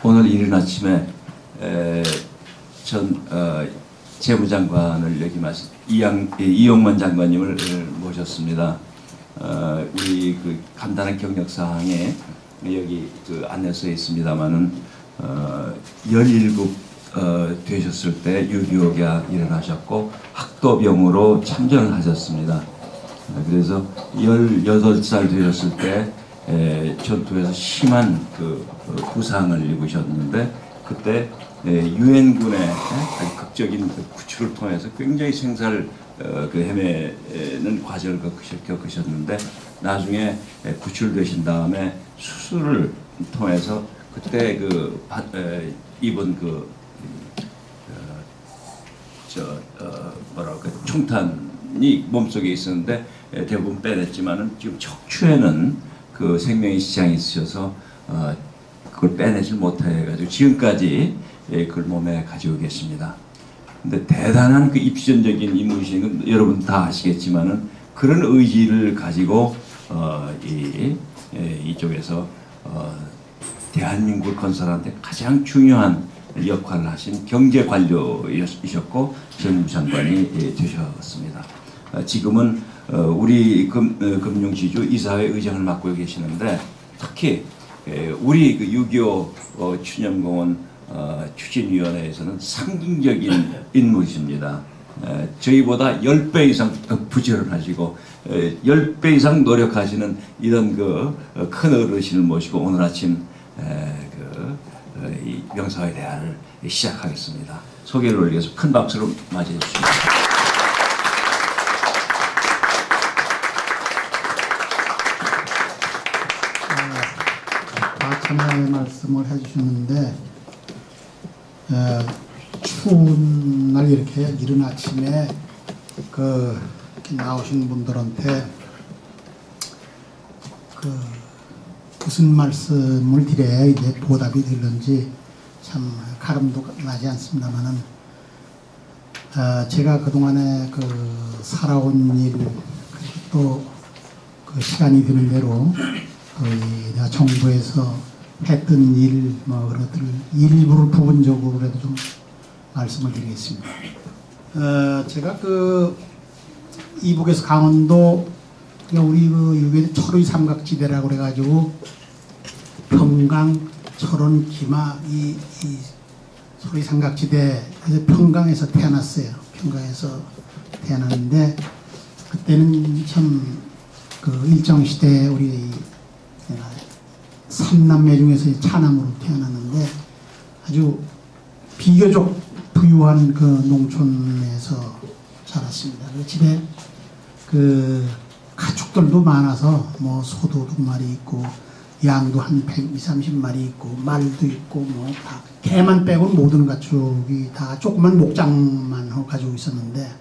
오늘 이른 아침에 전 재무장관을 여기 마신 이용만 장관님을 모셨습니다. 우리 그 간단한 경력 사항에 여기 그 안내서에 있습니다만은 17 되셨을 때 6.25가 일어나셨고 학도병으로 참전을 하셨습니다. 그래서 18살 되셨을 때 전투에서 심한 그 부상을 입으셨는데 그때 유엔군의 아주 극적인 구출을 통해서 굉장히 생사를 헤매는 과정을 겪으셨는데 나중에 구출되신 다음에 수술을 통해서 그때 입은 총탄이 몸속에 있었는데 대부분 빼냈지만은 지금 척추에는 그 생명의 지장이 있으셔서 그걸 빼내질 못해가지고 지금까지 그걸 몸에 가지고 계십니다. 근데 대단한 그 입시전적인 인물이신 건 여러분 다 아시겠지만은 그런 의지를 가지고 이쪽에서 대한민국을 건설하는데 가장 중요한 역할을 하신 경제관료이셨고 정무장관이 되셨습니다. 지금은 우리 금융지주 이사회 의장을 맡고 계시는데 특히 우리 그 6.25 추념공원 추진위원회에서는 상징적인 인물이십니다. 저희보다 10배 이상 부지런하시고 10배 이상 노력하시는 이런 큰 어르신을 모시고 오늘 아침 이 명사회 대화를 시작하겠습니다. 소개를 올려서 큰 박수로 맞이해 주십니다. 참여의 말씀을 해주셨는데 추운 날 이렇게 이른 아침에 이렇게 나오신 분들한테 무슨 말씀을 드려야 이제 보답이 되는지 참 가름도 나지 않습니다만은 제가 그동안에 살아온 일 그리고 또 시간이 드는 대로 내가 정부에서 했던 일 그것들 일부를 부분적으로라도 좀 말씀을 드리겠습니다. 제가 이북에서 강원도 우리 유교 철의 삼각지대라고 그래가지고 평강, 철원, 기마 이 철의 삼각지대에서 평강에서 태어났어요. 평강에서 태어났는데 그때는 참 일정시대 우리 삼남매 중에서 차남으로 태어났는데 아주 비교적 부유한 농촌에서 자랐습니다. 집에 가축들도 많아서 소도 2마리 있고 양도 한 120-130마리 있고 말도 있고 다 개만 빼고는 모든 가축이 다 조그만 목장만 가지고 있었는데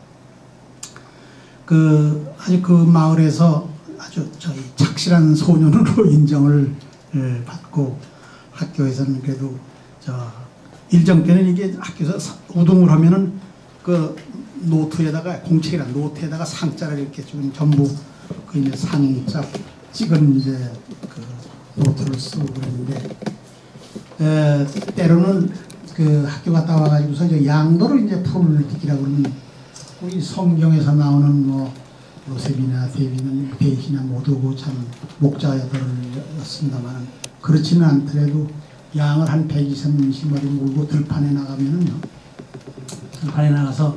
아주 마을에서 아주 저희 착실한 소년으로 인정을 받고 학교에서는 그래도 일정 때는 이게 학교에서 우등을 하면은 노트에다가 공책이란 노트에다가 상자를 이렇게 좀 전부 이제 상자 찍은 이제 노트를 쓰고 그랬는데 때로는 학교 갔다 와가지고서 이제 양도를 이제 풀을 띠기라고 그러면 우리 성경에서 나오는 요셉이나 데비는 베이시나 모두고 참 목자들이었습니다만 그렇지는 않더라도 양을 한 120마리 몰고 들판에 나가면은 들판에 나가서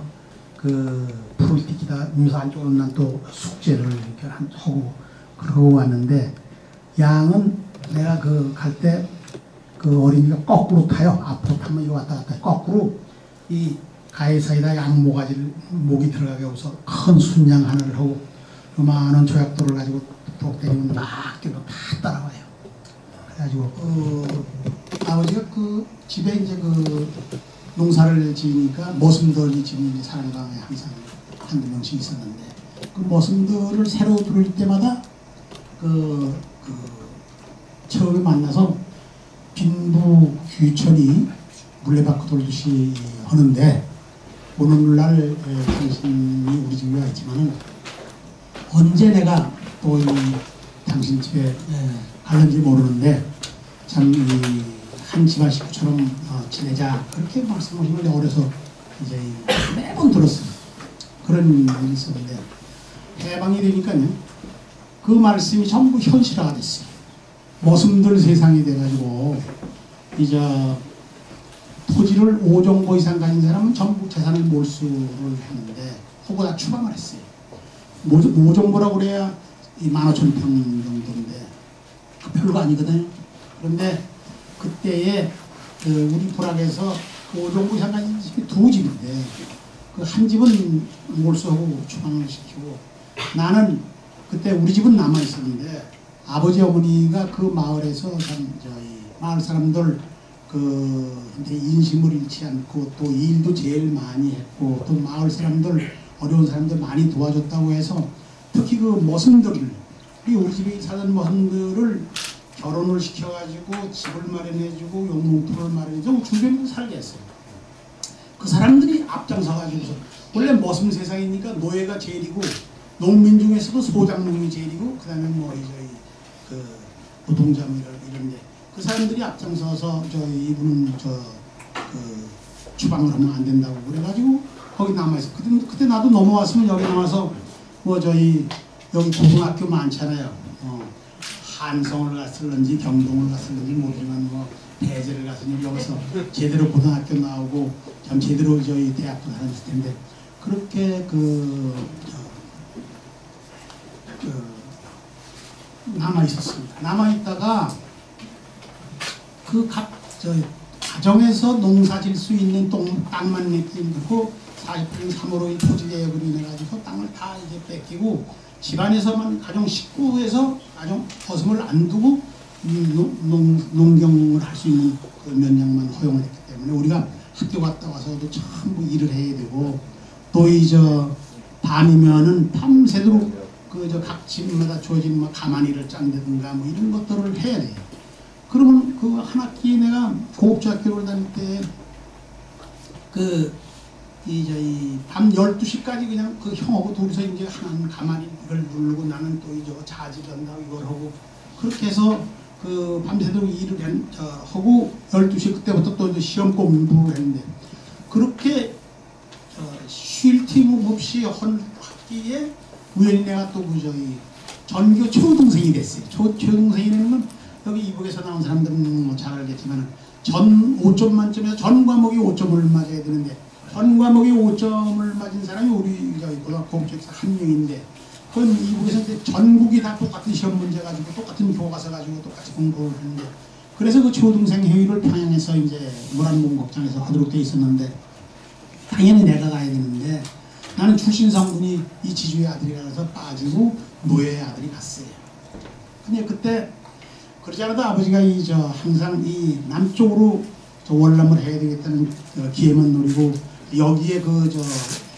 풀을 띠기다 음서 안쪽으로 난 또 숙제를 이렇게 하고 그러고 왔는데 양은 내가 갈 때 어린이가 거꾸로 타요. 앞으로 타면 이거 왔다 갔다 거꾸로 이 가해 사이다 양 목이 들어가게 해서 큰 순양 하나를 하고 많은 조약돌을 가지고 톡 때리면 막 뛰고 다 따라와요. 그래가지고 아버지가 집에 이제 농사를 지으니까 머슴들이 지금 사랑강에 항상 한두 명씩 있었는데 머슴들을 새로 들을 때마다 처음에 만나서 빈부 귀천이 물레바퀴 돌듯이 하는데 오늘날 당신이 우리 집에 와 있지만은 언제 내가 또 당신 집에 갈는지 모르는데 참 한 집안 식구처럼 지내자 그렇게 말씀하신 걸 어려서 이제 매번 들었어요. 그런 일이 있었는데 해방이 되니까요 그 말씀이 전부 현실화가 됐어요. 머슴들 세상이 돼가지고 이제 토지를 5정보 이상 가진 사람은 전부 재산을 몰수를 했는데 그거 다 추방을 했어요. 5정보라고 그래야 15,000평 정도인데 그 별거 아니거든요. 그런데 그때에 우리 불악에서 5정보 이상 가진 집이 2집인데 그 한 집은 몰수하고 추방을 시키고 나는 그때 우리 집은 남아 있었는데 아버지 어머니가 그 마을에서 저희 마을 사람들 인심을 잃지 않고 또 일도 제일 많이 했고 또 마을 사람들 어려운 사람들 많이 도와줬다고 해서 특히 그 머슴들을 우리 집에 사는 머슴들을 결혼을 시켜가지고 집을 마련해주고 용봉토를 마련해주고 주변에 살게 했어요. 그 사람들이 앞장서가지고서 원래 머슴 세상이니까 노예가 제일이고 농민 중에서도 소장농이 제일이고 그 다음에 뭐 그 노동자 이런데 그 사람들이 앞장서서 이분은 추방을 하면 안 된다고 그래가지고 거기 남아있어. 그때 나도 넘어왔으면 여기 나와서 뭐 여기 고등학교 많잖아요. 한성을 갔을런지 경동을 갔을런지 모르지만 뭐 대제를 갔으니 여기서 제대로 고등학교 나오고 참 제대로 대학도 다녔을 텐데 그렇게 남아있었습니다. 남아있다가 가정에서 농사 질 수 있는 땅만 내끼고 48년 3월 5일 토지개혁으로 인해가지고 땅을 다 이제 뺏기고 집안에서만 가정 식구에서 가정 거슴을 안 두고 농경을 할 수 있는 그 면장만 허용을 했기 때문에 우리가 학교 갔다 와서도 전부 일을 해야 되고 또 밤이면은 밤새도록 각 집마다 주어진 가마니를 짠다든가 뭐 이런 것들을 해야 돼요. 그러면 그 한 학기 내가 고급중학교를 다닐 때 밤 12시까지 그냥 그 형하고 둘이서 이제 하나는 가만히 이걸 누르고 나는 또 자질한다고 이걸 하고 그렇게 해서 밤새도록 일을 하고 12시 그때부터 또 이제 시험 공부를 했는데 그렇게 쉴 틈 없이 한 학기에 우연히 내가 또 전교 초등생이 됐어요. 초등생이 되면 여기 이북에서 나온 사람들은 뭐 잘 알겠지만 전 5점 만점에서 전 과목이 5점을 맞아야 되는데 전 과목이 5점을 맞은 사람이 우리 고급중에서 한 명인데 그건 이북에서 이제 전국이 다 똑같은 시험 문제 가지고 똑같은 교과서 가지고 똑같이 공부를 했는데 그래서 그 초등생 회의를 평양에서 이제 모란봉곡장에서 하도록 돼 있었는데 당연히 내가 가야 되는데 나는 출신 성분이 이 지주의 아들이라서 빠지고 노예의 아들이 갔어요. 근데 그때 그러지 않아도 아버지가 항상 이 남쪽으로 월남을 해야 되겠다는 기회만 노리고 여기에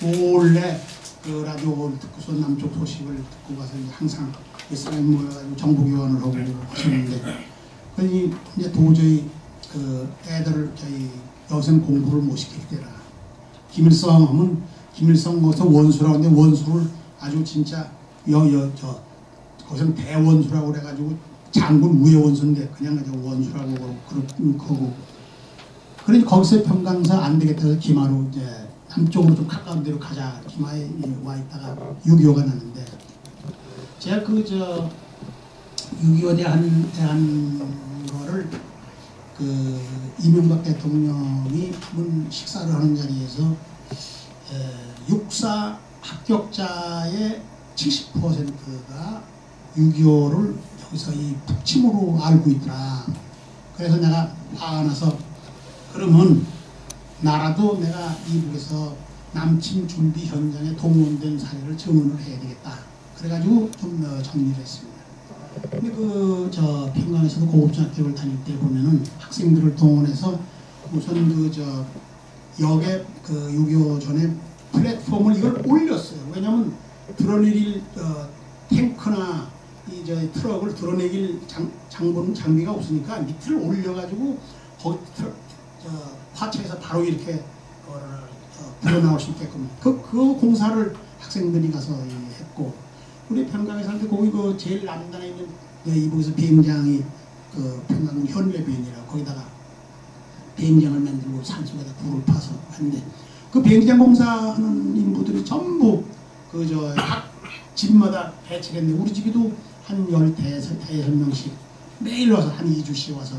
몰래 라디오를 듣고서 남쪽 소식을 듣고 가서 항상 사람이 모여가지고 정보교환을 하고 하셨는데 그러니 이제 도저히 애들을 여기서는 공부를 못 시키더라. 김일성 하면 김일성 거기서 원수라고 하는데 원수를 아주 진짜 거기서는 대원수라고 그래가지고 장군 위에 원수인데 그냥 원수라고 그러고 그러니 거기서 평강사 안 되겠다 해서 김하로 이제 남쪽으로 좀 가까운 데로 가자 김하에 와 있다가 6.25가 났는데 제가 6.25 대한 거를 이명박 대통령이 한번 식사를 하는 자리에서 육사 합격자의 70%가 6.25를 여기서 이 북침으로 알고 있더라. 그래서 내가 화가 나서 그러면 나라도 내가 이북에서 남침 준비 현장에 동원된 사례를 증언을 해야 되겠다. 그래가지고 좀 정리를 했습니다. 근데 평강에서도 고급중학교를 다닐 때 보면은 학생들을 동원해서 우선 역에 6.25 전에 플랫폼을 이걸 올렸어요. 왜냐면 드러내릴 탱크나 트럭을 드러내길 장비가 없으니까 밑을 올려가지고 거기 화차에서 바로 이렇게 불어나올 수 있게끔 그 공사를 학생들이 가서 했고 우리 평강에 살 때 거기 제일 남단에 있는 이북에서 비행장이 평강 현례비행이라고 거기다가 비행장을 만들고 산속에다 굴을 파서 하는데 그 비행장 공사하는 인부들이 전부 그 저 각 집마다 배치했는데 우리 집에도 한 15명씩 매일 와서 한 2주씩 와서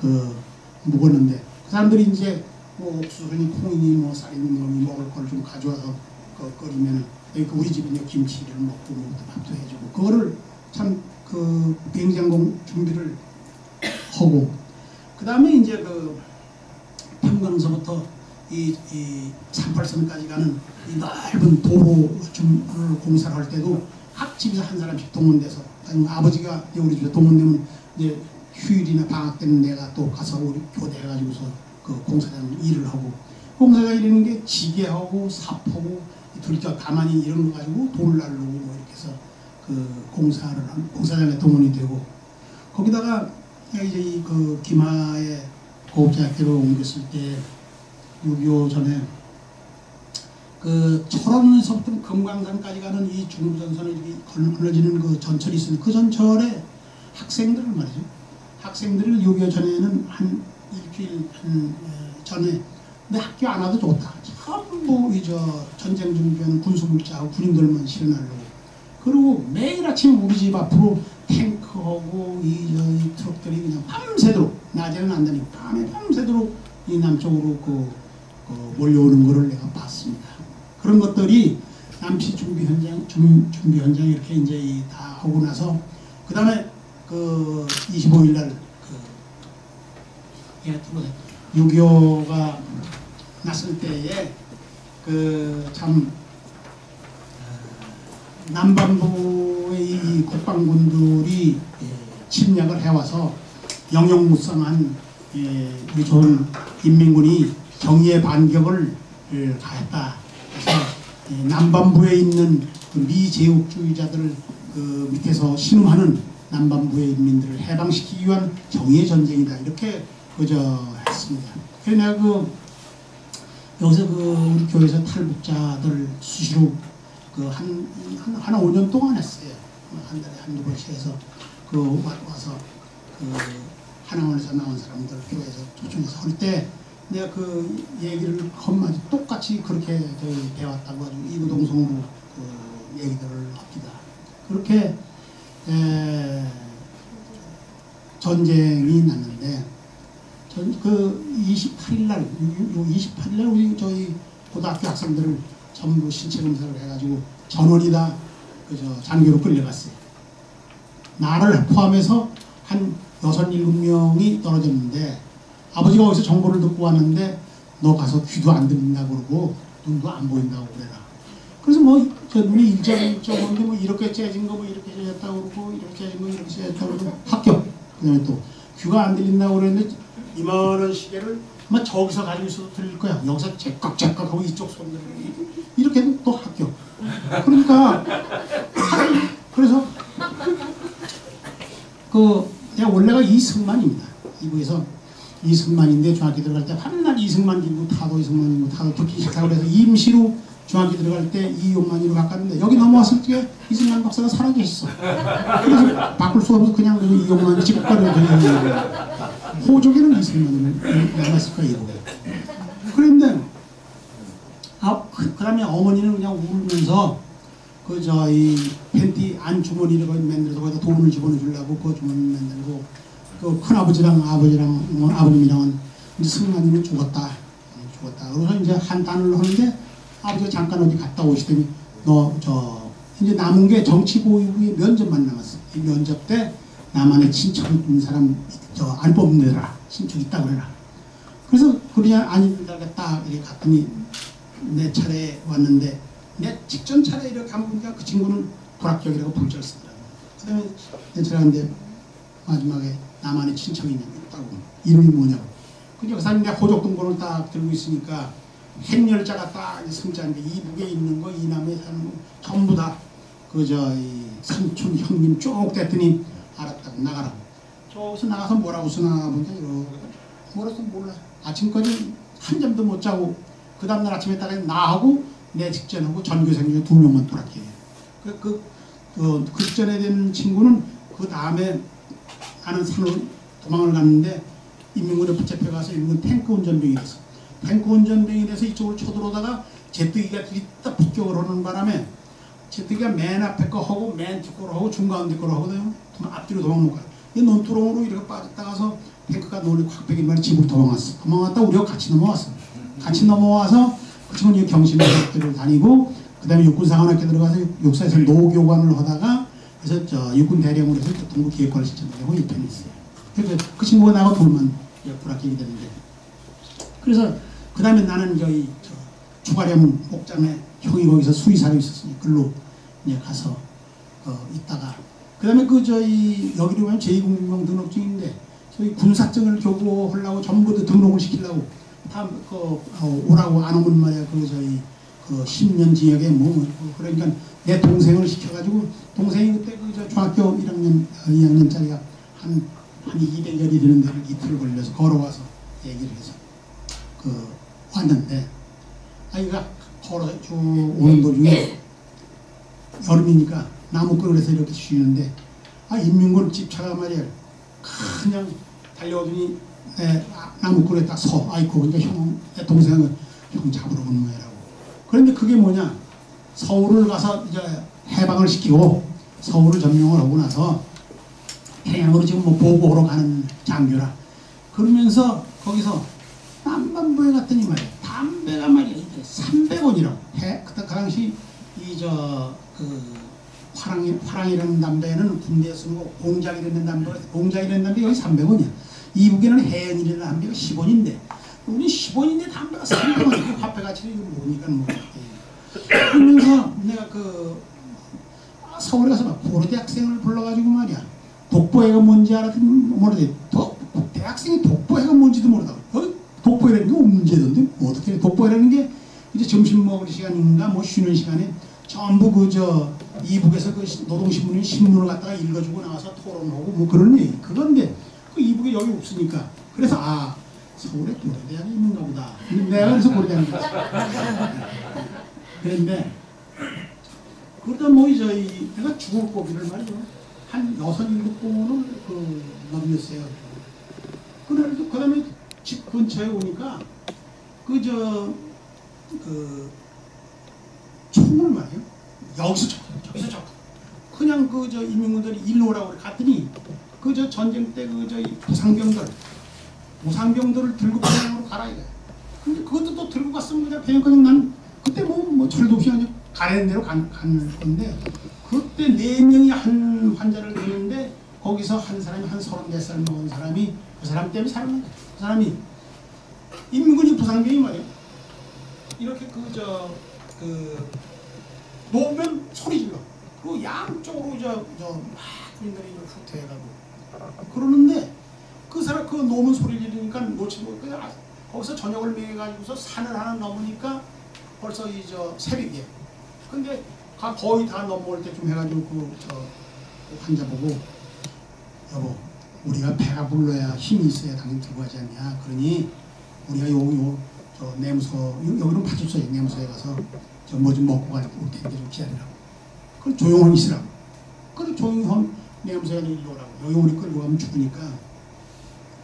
그 묵었는데 그 사람들이 이제 뭐 옥수수니 콩이니 뭐 쌀이니 뭐 먹을 걸 좀 가져와서 끓이면은 우리 집은 김치를 먹고 뭐 밥도 해주고 그거를 참 그 비행장공 준비를 하고 그 다음에 이제 그 평강서부터 이 38선까지 가는 이 넓은 도로 공사를 할 때도 각 집에서 한 사람씩 동원돼서 아버지가 우리 집에 동원되면 이제 휴일이나 방학 때는 내가 또 가서 우리 교대해가지고서 그 공사장 일을 하고 공사장 일하는 게 지게하고 삽하고 둘째 가만히 이런 거 가지고 돌을 날르고 뭐 이렇게 해서 그 공사장에 동원이 되고 거기다가 이제 그 김하의 고급대학교를 옮겼을 때 6.25 전에 그 철원에서부터 금강산까지 가는 이 중부전선을 이렇게 걸러지는 그 전철이 있었는데 그 전철에 학생들을 말이죠. 학생들을 6.25 전에는 한 일주일 전에 근데 학교 안 와도 좋다. 전부 전쟁 준비하는 군수물자하고 군인들만 실어나려고 그리고 매일 아침 우리 집 앞으로 탱크하고 이 트럭들이 그냥 밤새도록 낮에는 안 다니고 밤에 밤새도록 이 남쪽으로 몰려오는 거를 내가 봤습니다. 그런 것들이 남시 준비 현장 이렇게 이제 다 하고 나서 그 다음에 그 25일 날 6.25가 났을 때에 그 참 남반부의 이 국방군들이 침략을 해와서 영영무성한 우리 좋은 인민군이 경의의 반격을 가했다. 그래서 남반부에 있는 그 미제국주의자들을 그 밑에서 신음하는 남반부의 인민들을 해방시키기 위한 정의의 전쟁이다. 이렇게 했습니다. 그래서 내가 여기서 우리 교회에서 탈북자들 수시로 한 5년 동안 했어요. 한 달에 한두 번씩 해서 와서 하나원에서 나온 사람들 교회에서 초청해서 할 때 내가 그 얘기를 한마디 똑같이 그렇게 배웠다고 아주 이구동성으로 얘기들을 합니다. 그렇게 전쟁이 났는데 그 28일날 우리 저희 고등학교 학생들을 전부 신체 검사를 해가지고 전원이 다 장교로 끌려갔어요. 나를 포함해서 한 6, 7명이 떨어졌는데 아버지가 어디서 정보를 듣고 왔는데 너 가서 귀도 안 들린다고 그러고 눈도 안 보인다고 그래라. 그래서 눈이 일정한데 이렇게 째진 거 이렇게 째졌다고 그러고 이렇게 째진 거 이렇게 째졌다고 그러고 합격. 그다음에 또 귀가 안 들린다고 그랬는데 이만한 시계를 아마 저기서 가지고 있어도 들릴 거야. 여기서 째깍째깍 하고 이쪽 손들을 이렇게 해도 또 합격. 그러니까 그래서 내가 원래가 이승만입니다. 이부에서 이승만인데 중학교 들어갈 때 한날 이승만 기고 타도 이승만 기고 타도 듣기 싫다고 그래서 임시로 중학교 들어갈 때 이용만이로 바꿨는데 여기 넘어왔을 때 이승만 박사가 살아계셨어. 그래서 바꿀 수가 없어서 그냥 이용만 집가를 호족에는 이승만으로 남았을 거야 이거. 그런데 그 다음에 어머니는 그냥 울면서 이 팬티 안주머니를 만들어서 거기다 돈을 집어넣으려고 그 주머니 만들고 그 큰아버지랑 아버님이랑은 이제 승만이는 죽었다. 그래서 이제 한탄을 하는데 아버지가 잠깐 어디 갔다 오시더니 이제 남은 게 정치보위부의 면접만 남았어. 이 면접 때 나만의 친척 있는 사람 안 뽑는데라. 친척 있다고 그래라. 그래서 그냥 아니다 딱 이렇게 갔더니 내 차례에 왔는데 내 직전 차례에 이렇게 가면 보니까 그 친구는 불합격이라고 불자를 쓰더라고. 그 다음에 내 차례 갔는데 마지막에 나만의 친척이 있다고. 이름이 뭐냐고. 근데 그 사람이 내 호적등본을 딱 들고 있으니까 행렬자가 딱 승자인데 이 북에 있는 거 이 남에 사는 거 전부 다 이 삼촌 형님 쭉 됐더니 알았다고 나가라고. 저기서 나가서 뭐라고 쓰나 보니까 이러고 뭐라고 쓰나 몰라. 아침까지 한 잠도 못 자고 그 다음날 아침에 따라 나하고 내 직전하고 전교생 중에 2명만 돌았기에 그 직전에 된 친구는 그 다음에 나는 산으로 도망을 갔는데 인민군에 붙잡혀가서 인민군 탱크 운전병이 돼서 탱크 운전병이 돼서 이쪽으로 쳐들어오다가 제뜨기가 딱 폭격을 하는 바람에 제뜨기가 맨 앞에 거 하고 맨 뒷거로 하고 중가운데 거로 하거든요. 앞뒤로 도망 못 가요. 이 논두렁으로 이렇게 빠졌다가서 탱크가 논이 확 빼기만 집으로 도망갔어. 도망갔다 우리가 같이 넘어왔어. 같이 넘어와서 그 친구는 경신대학교를 다니고 그 다음에 육군사관학교 들어가서 육사에서 노교관을 하다가 그래서 저 육군 대령으로 해서 동부기획관을 신청하고 이 편이 있어요. 그래서 그 친구가 나하고 둘만 불합격이 되는데 그래서 그 다음에 나는 저희 주가령 목장에 형이 거기서 수의사로 있었으니 글로 이제 가서 있다가 그 다음에 그 저희 여기로 가면 제2공군병 등록증인데 저희 군사증을 교부하려고 전부 다 등록을 시키려고 다 오라고 안 오면 말이야 그 저희 그 10년 징역에 그러니까 내 동생을 시켜가지고 동생이 그때 그 저 중학교 2학년짜리가 한 200열이 되는 데를 이틀 걸려서 걸어와서 얘기를 해서 왔는데 아이가 걸어 쭉 오는 도중에 여름이니까 나무꾼에서 이렇게 쉬는데 인민군 집차가 말이야 그냥 달려오더니 나무꾼에 딱 서. 아이고 그러니까 내 동생은 형 잡으러 오는 거야라고. 그런데 그게 뭐냐 서울을 가서 이제 해방을 시키고 서울을 점령을 하고 나서 해양으로 지금 뭐 보고하러 가는 장교라 그러면서 거기서 남반부에 갔더니 말이야 담배가 말이야 300원이라고 그 당시 화랑이라는 담배는 군대에 쓰는 거 공작이라는 담배 여기 300원이야. 이북에는 해연이라는 담배가 10원인데 우리 10원인데 담배가 300원 화폐 가치를 이거 모르니까 뭐 그러면서 내가 서울에 가서 막 고려대학생을 불러가지고 말이야 독보회가 뭔지 알았더니 모르대. 대학생이 독보회가 뭔지도 모르다고. 독보회라는 게 문제던데 뭐 어떻게 해. 독보회라는 게 이제 점심 먹을 시간인가 뭐 쉬는 시간에 전부 이북에서 그 노동신문이 신문을 갖다가 읽어주고 나와서 토론하고 뭐 그런 얘기. 그건데 그 이북에 여기 없으니까 그래서 서울에 고려대학이 있는가 보다. 내가 그래서 고려대학을 갔어. 그런데 그러다 뭐 저희 내가 죽을 고비를 말이죠. 한 6-7번을 넘겼어요. 그래도 그 다음에 집 근처에 오니까 총을 말이에요. 여기서 저기서 저 그냥 인민군들이 일로 오라고 그래 갔더니 전쟁 때 부상병들을 들고 평양으로 가라 이거야. 근데 그것도 또 들고 갔으면 그냥 평양까지 난 그때 뭐 철도 없이 그냥 가는 대로 간 건데 그때 4명이 한 환자를 드는데 거기서 한 사람이 한 34살 먹은 사람이 그 사람 때문에 살았는데 그 사람이 인민군이 부상병이 말이에요. 이렇게 놓으면 소리 질러. 그 양쪽으로 막 군인들이 후퇴해가고 그러는데 그 사람 놓으면 소리 지르니까 놓치고 거기서 저녁을 먹여가지고서 산을 하나 넘으니까 벌써 새벽이에요. 근데 거의 다 넘어올 때쯤 해가지고 그 환자 보고 여보 우리가 배가 불러야 힘이 있어야 당연히 들고 가지 않냐. 그러니 우리가 내무소 여기는 파출소에 내무소에 가서 뭐 좀 먹고 갈 텐데 좀 기다리라고. 그럼 조용히 있으라고. 그럼 조용히 내무소에 일로 오라고. 여기 우리 끌고 가면 죽으니까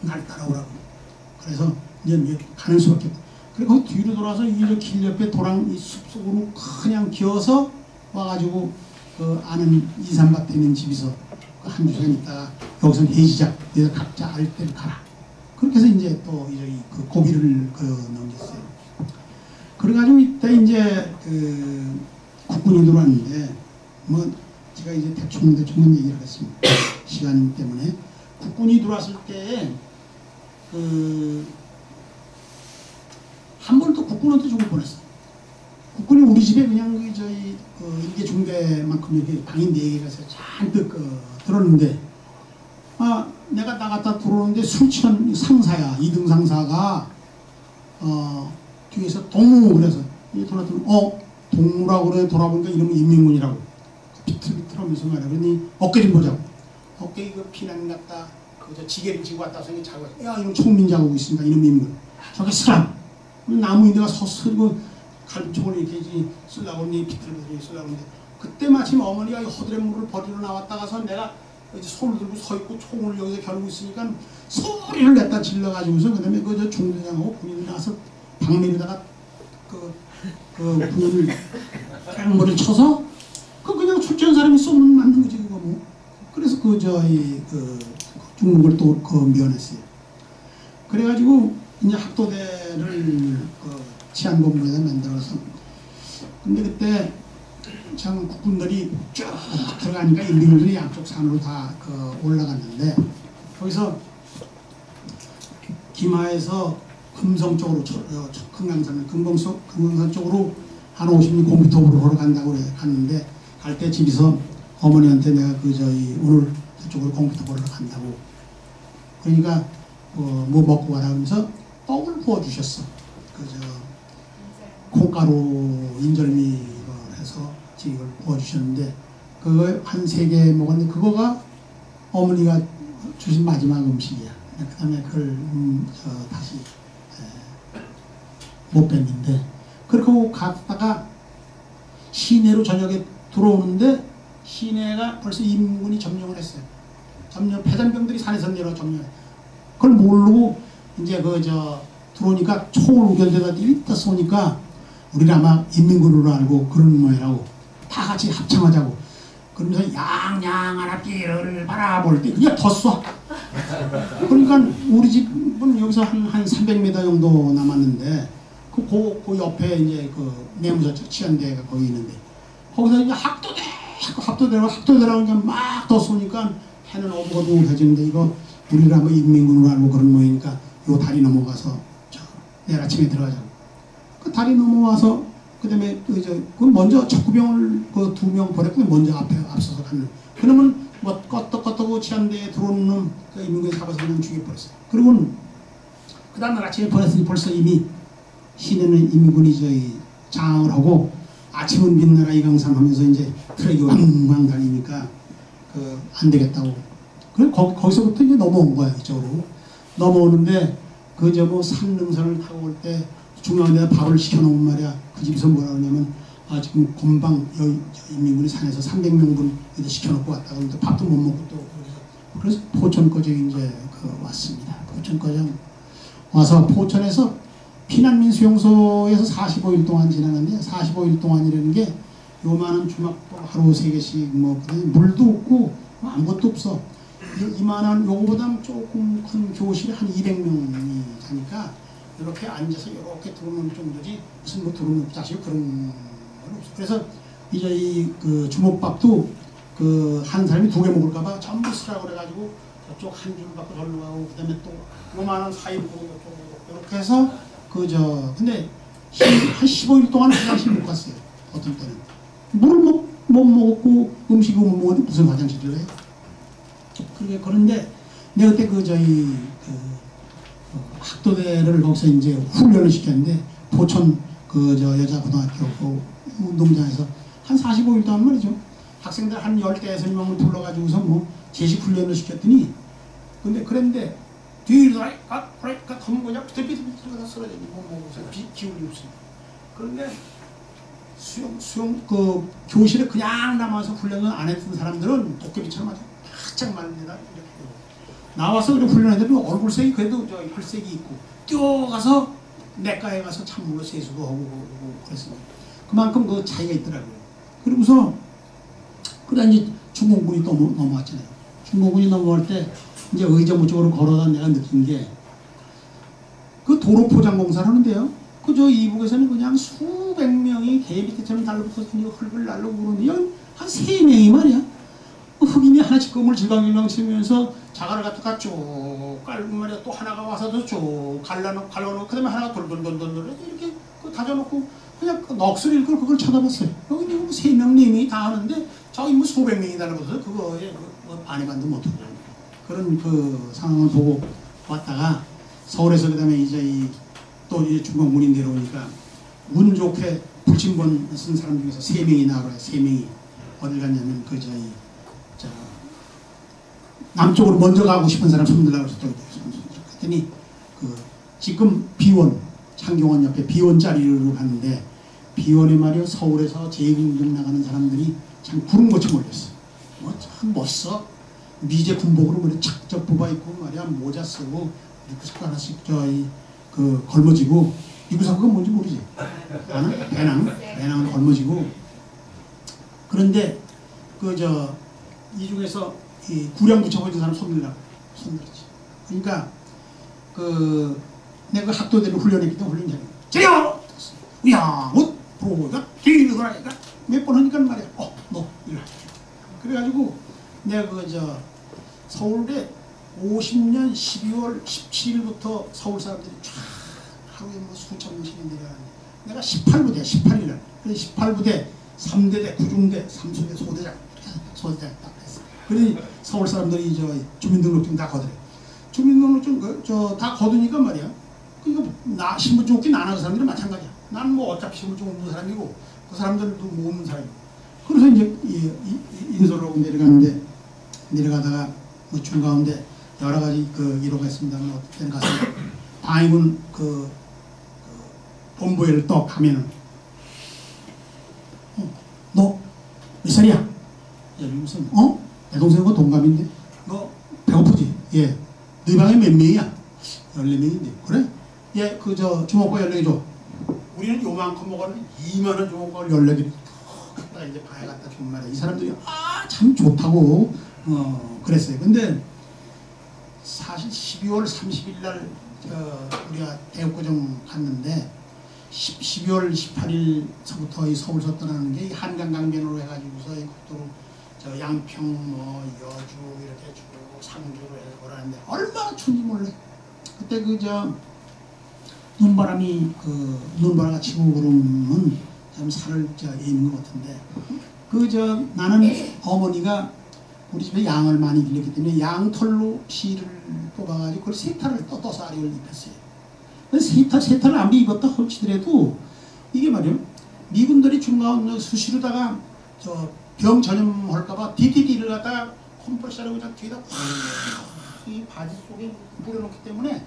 날 따라오라고. 그래서 이제 가는 수밖에 없고. 그리고 뒤로 돌아서 길 옆에 이 숲속으로 그냥 기어서 와가지고 아는 이산밭에 있는 집에서 한두 시간 있다가 여기서 해지자. 그래서 각자 알 때를 가라. 그렇게 해서 이제 또 그 고비를 넘겼어요. 그래가지고 이때 이제 국군이 들어왔는데 뭐 제가 이제 대충 얘기를 하겠습니다. 시간 때문에 국군이 들어왔을 때 한 번 또 국군한테 죽을 뻔했어. 국군이 우리 집에 그냥 일개 중대만큼 이렇게 방이 4개가 잔뜩 들었는데 내가 나갔다 들어오는데 술 취한 상사야. 2등 상사가 뒤에서 동무 그래서 돌아보면 동무라고 그래. 돌아보니까 이름은 인민군이라고 비틀비틀하면서 말이야. 그러니 어깨 좀 보자고. 어깨 이거 피난 같다. 지게를 지고 왔다 생각이 자고 야 이런 총민자고 있습니다. 이놈 인민군. 저기 쓰라. 나무인데가 서스고 갈비총을 이렇게 쓰려고 하니 비틀비틀 쓰려고 하는데 그때 마침 어머니가 허드렛 물을 버리러 나왔다가서 내가 이제 손을 들고 서 있고 총을 여기서 겨누고 있으니까 소리를 냈다 질러가지고서 그다음에 그 저 중대장하고 군인이 나서 방면에다가 그 군인을 뺑머리를 쳐서 그냥 출전한 사람이 쏘면 맞는 거지 그거 뭐. 그래서 그 죽는 걸 또 면했어요. 그래가지고 이제 학도대를 치안본부에다 만들어서 근데 그때 참 국군들이 쭉 들어가니까 인민들이 양쪽 산으로 다 올라갔는데 거기서 김하에서 금성 쪽으로 금강산 금강산 쪽으로 한 50리 공부톱으로 걸어간다고 갔는데 갈 때 집에서 어머니한테 내가 오늘 저쪽으로 공부톱으로 간다고 그러니까 뭐 먹고 가라 하면서 떡을 부어주셨어. 콩가루 인절미 해서 이걸 부어주셨는데 그거 한 3개 먹었는데 그거가 어머니가 주신 마지막 음식이야. 그 다음에 그걸 다시 못 뵀는데 그렇게 하고 갔다가 시내로 저녁에 들어오는데 시내가 벌써 인민군이 점령을 했어요. 패잔병들이 산에서 내려 점령해. 그걸 모르고 이제 들어오니까 총을 우결대다 일다 쏘니까 우리는 아마 인민군으로 알고 그런 모양이라고 다 같이 합창하자고 그러면서 양양한 앞길을 바라볼 때 그냥 더 쏴. 그러니까 우리 집은 여기서 한 300m 정도 남았는데 그 옆에 이제 내무사 치안대가 거기 있는데 거기서 이제 학도대라고 그냥 막 더 쏘니까 해는 어둑어둑해지는데 이거 우리를 아마 인민군으로 알고 그런 모양이니까 요 다리 넘어가서 내일 아침에 들어가자고. 그 다리 넘어와서 그다음에 먼저 적구병을 2명 보냈고 먼저 앞서서 가는. 그러면 뭐 껐떡껐떡 치안대에 들어오는 놈 인민군이 잡아서 그냥 죽여버렸어요. 그리고는 그 다음날 아침에 보냈으니 벌써 이미 시내는 인민군이 장악을 하고 아침은 빛나라 이강산 하면서 이제 트럭이 왕왕 달리니까 안 되겠다고. 그래 거기서부터 이제 넘어온 거야 이쪽으로. 넘어오는데 산 능선을 타고 올 때 중앙에다 밥을 시켜놓은 말이야. 그 집에서 뭐라 그러냐면 지금 금방 인민군이 산에서 300명분 시켜놓고 왔다고 하는데 밥도 못 먹고 또 그래서 포천거정 이제 왔습니다. 포천거정 와서 포천에서 피난민 수용소에서 45일 동안 지나는데 45일 동안이라는 게 요만한 주막도 하루 3개씩 물도 없고 아무것도 없어. 이만한 요거보다 조금 큰 교실에 한 200명이 자니까 이렇게 앉아서 이렇게 들어오는 정도지 무슨 들어오는 자식 그런 건 없어. 그래서 이제 주먹밥도 한 사람이 2개 먹을까봐 전부 쓰라고 그래가지고 저쪽 한 줄 갖고 절로 가고 그다음에 또 요만한 4인분 이렇게 해서 근데 한 15일 동안 화장실 못 갔어요. 어떤 때는 물을 못 먹었고 음식을 못 먹었는데 무슨 화장실을 해? 그런데 내가 그때 학도대를 거기서 이제 훈련을 시켰는데 포천 여자고등학교 운동장에서 한 45일 동안 말이죠. 학생들 한 10대에서 명을 불러가지고서 제식 훈련을 시켰더니 그런데 뒤로 그러니까 덤 그냥 비틀비틀 쓰러져 기울이 없어요. 그런데 수용 교실에 그냥 남아서 훈련을 안 했던 사람들은 도깨비처럼 아주 바짝 말리다 이렇게 나와서 그렇게 훈련했는데 얼굴색이 그래도 혈색이 있고 뛰어가서 내과에 가서 찬물로 세수도 하고 그랬습니다. 그만큼 차이가 있더라고요. 그리고서 이제 중공군이 또 넘어왔잖아요. 중공군이 넘어올 때 이제 의정부 쪽으로 걸어다 내가 느낀 게 도로 포장 공사를 하는데요. 이북에서는 그냥 수백 명이 개 밑에처럼 달라붙어서 흙을 날르고 그러는데 한 3명이 말이야. 흑인이 하나씩 건물 질방질방 치면서 자갈을 갖다가 쭉 깔고 말이야. 또 하나가 와서 쭉 갈라놓고 그다음에 하나가 돌돌돌돌 이렇게 다져놓고 그냥 넋을 잃고 그걸 쳐다봤어요. 여기 3명, 4명이 다 하는데 저기 수백 명이 달라붙어서 그거에 반의반도 못하고 그런 상황을 보고 왔다가 서울에서 그다음에 이제 또 중공군이 내려오니까 운 좋게 불침번 쓴 사람 중에서 3명이 나와요. 3명이 어딜 갔냐면 남쪽으로 먼저 가고 싶은 사람 손들라고 해서 그랬더니 지금 비원 창경원 옆에 비원 자리로 갔는데 비원에 말이요 서울에서 제일공중 나가는 사람들이 참 구름같이 몰렸어. 참 멋있어. 미제 군복으로 머리 착적 뽑아 입고 말이야 모자 쓰고 리쿠사크 하나씩 그 걸머지고 리쿠사크가 뭔지 모르지? 아나? 배낭을 걸머지고 그런데 이 중에서 이 구령 붙여고 있는 사람 손들지. 그러니까 내가 학도대로 훈련했기 때문에 훈련장이 제려! 야, 뭐 보고가 뒤로 돌아니까 몇 번 하니까 말이야. 너 일로 와. 그래가지고 내가 서울대 50년 12월 17일부터 서울 사람들이 쫙 하루에 뭐 수천 명씩 내려가는데 내가 18부대 18일날 그래서 18부대 3대대 9중대 3소대 소대장 딱 했어. 그러니 서울 사람들이 주민등록증 다 거두래. 주민등록증 다 거두니까 말이야. 그러니까 나 신분증 없긴 안 하는 사람들은 마찬가지야. 나는 뭐 어차피 신분증 없는 사람이고 그 사람들도 뭐 없는 사람이고. 그래서 이제 인솔을 하고 내려가다가 뭐 중가운데 여러 가지 이로가 있습니다만 어떤 때는 가서 방위군 본부에를 또 가면은 너 몇 살이야? 무슨 내 동생과 동갑인데 너 배고프지? 예. 너희 방에 몇 명이야? 14명인데 그래? 예, 주먹밥 14개 줘. 우리는 요만큼 먹었는데 2만원 주먹밥을 14개 갖다가 이제 방에 갖다 주면 말이야. 이 사람들이 참 좋다고 그랬어요. 근데 사실 12월 30일 날 우리가 대구정 갔는데 12월 18일서부터 이 서울서 떠나는 게 한강 강변으로 해가지고서 이 국도로 양평 뭐 여주 이렇게 쭉 상주로 해서 오라는데 얼마나 추운지 몰래. 그때 눈바람이 눈바람가 치고 그러면 참 살을 입는 것 같은데 나는 어머니가 우리 집에 양을 많이 길렀기 때문에 양털로 실을 뽑아가지고 그걸 세탈을 떠서 아리를 입혔어요. 세탈을 안 입었다 헐치더라도 이게 말이에요. 미군들이 중간 수시로다가 병 전염할까봐 DDD를 갖다가 컴프레셔를 그냥 뒤에다 이 바지 속에 뿌려놓기 때문에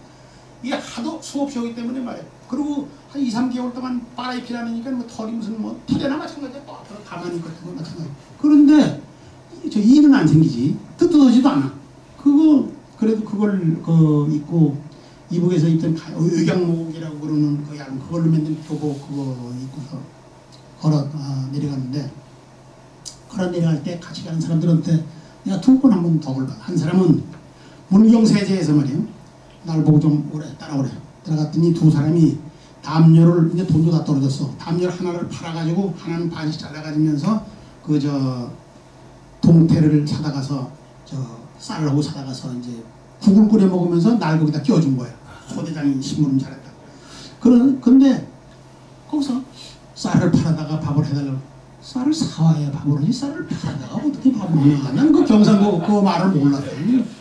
이게 하도 수없이 오기 때문에 말이에요. 그리고 한 2, 3개월 동안 빨아입히지 않으니까 뭐 털이 무슨 뭐 털이나 마찬가지야. 또 가만히 있고 그거 마찬가지. 그런데 이는 안 생기지. 뜯어지도 않아. 그래도 그걸 입고 이북에서 입던 의경목이라고 그러는 그 양 그걸로 만든 교복 그거 입고서 내려갔는데 내려갈 때 같이 가는 사람들한테 내가 2번 한 번 더 걸봐. 한 사람은 문경세제에서 말이에요. 날 보고 좀 따라오래. 들어갔더니 두 사람이 담요를 이제 돈도 다 떨어졌어. 담요 하나를 팔아가지고 하나는 반씩 잘라가지면서 동태를 사다 가서 쌀하고 사다 가서 이제 국을 끓여 먹으면서 날 거기다 끼워준 거야. 소대장이 신문을 잘했다. 근데 거기서 쌀을 팔아다가 밥을 해달라고. 쌀을 사와야 밥을 하지 쌀을 팔아다가 어떻게 밥을 하냐. 난 그 경상도 그 말을 몰랐어.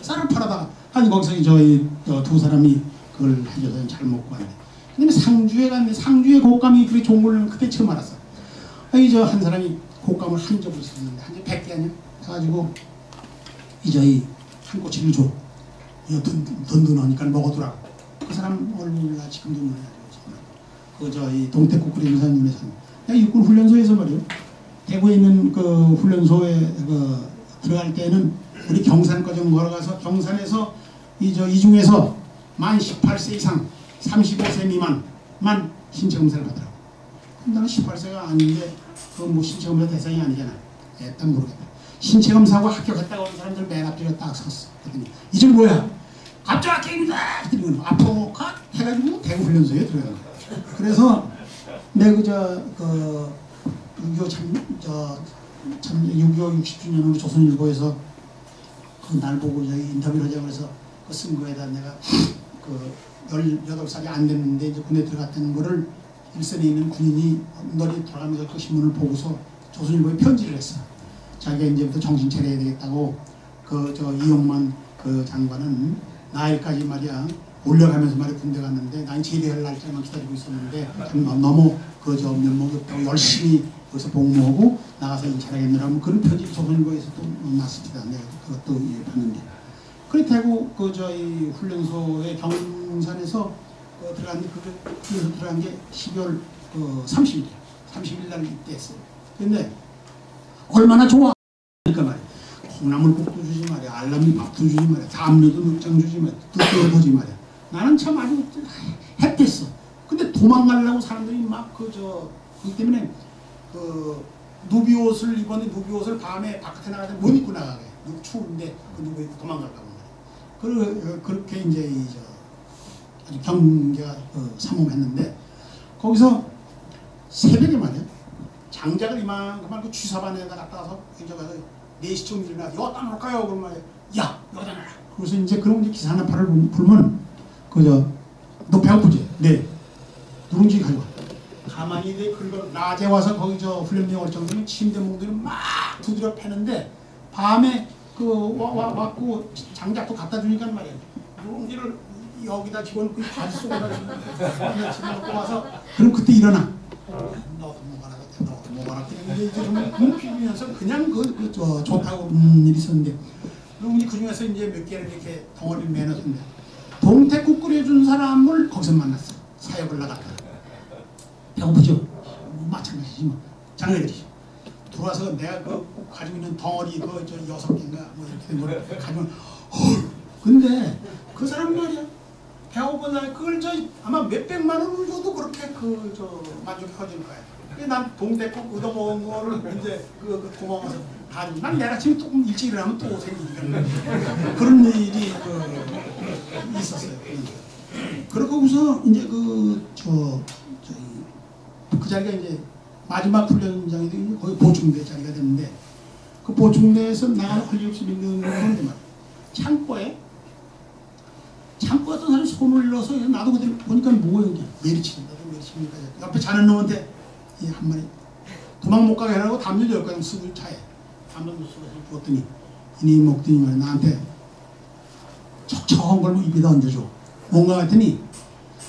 쌀을 팔아다가 아니 거기서 저희 두 사람이 그걸 해줘서 잘 먹고 왔네. 근데 상주에 갔는데 상주의 곶감이 그렇게 좋은 걸 그때 처음 알았어. 한 사람이 곶감을 한 접을 샀는데 한 접 100개 아니야? 해가지고 한 꼬치를 줘. 든든하니까 먹어두라고. 그 사람 얼굴 나 지금도 몰라요. 동태국 끓이는 사장님의 산. 육군 훈련소에서 말이요. 대구에 있는 그 훈련소에 들어갈 때는 우리 경산과정 걸어가서 경산에서 이 중에서 만 18세 이상 35세 미만만 신체 검사를 받더라고. 나는 18세가 아닌데 뭐 신체 검사 대상이 아니잖아. 일단 모르겠다. 신체 검사하고 합격했다고 하는 사람들 맨 앞뒤로 딱 섰어. 그랬더니 이제 뭐야? 갑자기 게임이다! 그랬더니 앞으로 컷! 해가지고 대구 훈련소에 들어가는 거야. 그래서 내가 6.25 60주년으로 조선일보에서 날 보고 인터뷰를 하자고 해서 쓴 거에다 내가 18살이 안 됐는데 이제 군에 들어갔다는 거를 일선에 있는 군인이 널리 돌아가면서 그 신문을 보고서 조선일보에 편지를 했어. 자기가 이제부터 정신 차려야 되겠다고 이용만 장관은 나일까지 말이야 올려가면서 말이야 군대 갔는데 난 제대할 날짜만 기다리고 있었는데 너무 면목이 없다고 열심히 거기서 복무하고 나가서 인차하겠느라고 그런 편지 조선일보에서 또 났습니다. 내가 그것도 봤는데. 그래 대구 훈련소의 경산에서 들어갔는데 훈련소 들어간 게 12월 30일 날 입대했어요. 근데 얼마나 좋아. 그러니까 말이야. 콩나물국도 주지 말이야, 알람이 밥도 주지 말이야, 담요도 몇 장 주지 말이야, 뜯겨 보지 말이야. 나는 참 아주 햇댔어. 근데 도망가려고 사람들이 막 그기 때문에 누비 옷을 입었는데 누비 옷을 밤에 바깥에 나가서 못 입고 나가게. 추운데 그 누비 입고 도망가려고 말이야. 그렇게 이제 아주 경계가 삼엄했는데 거기서 새벽에 말이야. 장작을 이만큼만 그 쥐사반에다 갖다 와서 이제 가서 4시쯤 일어나 여기다 놓을까요? 그러면 야 여기다 놔라. 그래서 이제 그런 기사 하나 팔을 불면 너 배고프지? 네. 누룽지 가져와. 가만히 긁어 낮에 와서 거기 훈련병 올 정도면 침대 몽들이 막 두드려 패는데 밤에 와갖고 장작도 갖다 주니까 말이야. 누룽지를 여기다 집어넣고 바지 속에다 집어넣고 와서 그럼 그때 일어나. 너도 먹어라. 이제 좀 피면서 그냥 좋다고 일이 있었는데 누룽지 그 중에서 이제 몇 개를 이렇게 덩어리를 매놨는데 동태국 끓여준 사람을 거기서 만났어. 사역을 나갔다. 배고프죠? 마찬가지지 뭐. 장례들이죠. 들어와서 내가 가지고 있는 덩어리 6개인가 뭐 이렇게 된 거를 가지고 근데 그 사람 말이야. 배고픈 사람이 그걸 아마 몇백만 원을 줘도 그렇게 만족해질 거야. 그래서 난 동태국 얻어먹은 거를 이제 고마워서 가지고 난 내가 지금 조금 일찍 일어나면 또 생기니까 그런 일이 있었어요. 그러고서 이제 그 자리가 이제 마지막 훈련장이 거의 보충대 자리가 됐는데 그 보충대에서 나가는 할 일 없이 있는 건데 말이야. 창고에 어떤 사람이 손을 넣어서 나도 그때 보니까 뭐야 여기 메리치니까 옆에 자는 놈한테 한 마리 도망 못 가게 하라고 담요 10가지 쓰고 차에 담요 쓰고 주었더니 이니 먹더니 말이야 나한테 척척한 걸 입에다 얹어줘. 뭔가 했더니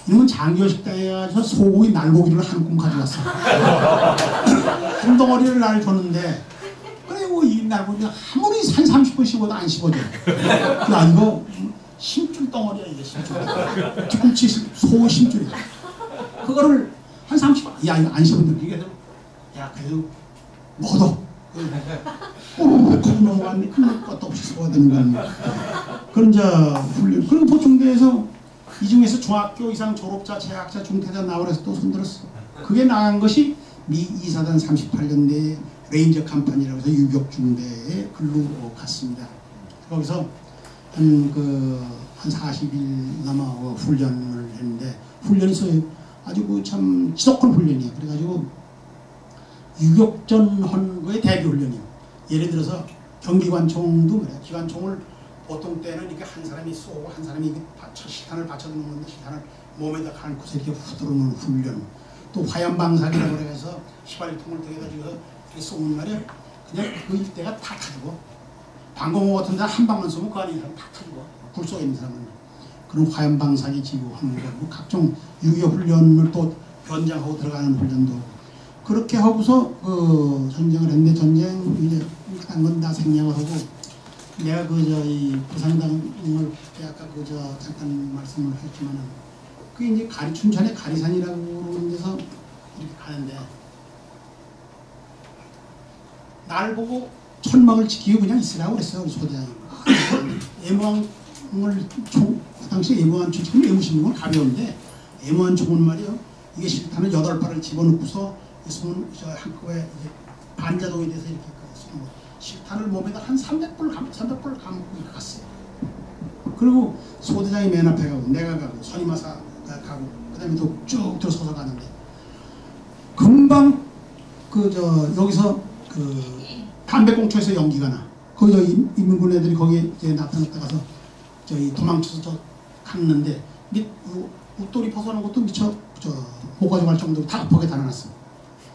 이놈은 장교식당에 가서 소고기 날고기를 한 꿈 가져왔어. 한 덩어리를 날 줬는데 그리고 이 날고기가 아무리 한 30분 씹어도 안 씹어져. 야 이거 심줄 덩어리야 이게 심줄. 뒤꿈치 소 심줄이야. 그거를 한 30분 야 이거 안 씹었는데 이게 야 그래도 먹어도 꼬르륵 넘어갔는데 큰 것도 없이 씹어야 되는 거야. 그런 훈련 그리고 보충대에서 이 중에서 중학교 이상 졸업자, 재학자, 중퇴자 나오래서 또 손들었어. 그게 나간 것이 미 2사단 38년대 레인저 컴퍼니라고 해서 유격중대에 글로 갔습니다. 거기서 한 40일 남아 훈련을 했는데 훈련에서 아주 참 지독한 훈련이에요. 그래가지고 유격전 한 거의 대비 훈련이에요. 예를 들어서 경기관총도 그래요. 기관총을 보통 때는 이렇게 한 사람이 쏘고 한 사람이 실탄을 받쳐두는 건데 실탄을 몸에다 감고서 이렇게 후들어놓는 훈련. 또 화염방사기라고 해서 휘발유통을 들여가지고 이렇게 쏘는 말이야. 그냥 그 일대가 다 타지고 방공호 같은 데 한 방만 쏘면 그 안에 있는 사람 다 타지고 굴 속에 있는 사람은 그런 화염방사기 지구하는 거 각종 유교 훈련을 또 변장하고 들어가는 훈련도 그렇게 하고서 전쟁을 했는데 전쟁 이제 한 건 다 생략을 하고 내가 이 부산당을 아까 잠깐 말씀을 했지만은 그게 이제 춘천의 가리산이라고 하는 데서 이렇게 가는데 날 보고 천막을 지키고 그냥 있으라고 그랬어요 우리 소대장이. 애무항을 그 당시에 애무항 지금 애무신경은 가벼운데 애무항 총은 말이요 이게 실탄을 8발을 집어넣고서 손 한꺼번에 반자동이 돼서 이렇게 쏘는 거. 실탄을 몸에다 한 300불 감고 갔어요. 그리고 소대장이 맨 앞에 가고 내가 가고 선임하사가 가고 그 다음에 또 쭉 들어서서 가는데 금방 여기서 담배꽁초에서 연기가 나. 거기 인민군 애들이 거기에 이제 나타났다 가서 도망쳐서 갔는데 웃돌이 벗어난 것도 미처 못 가져갈 정도로 다급하게 달아났어.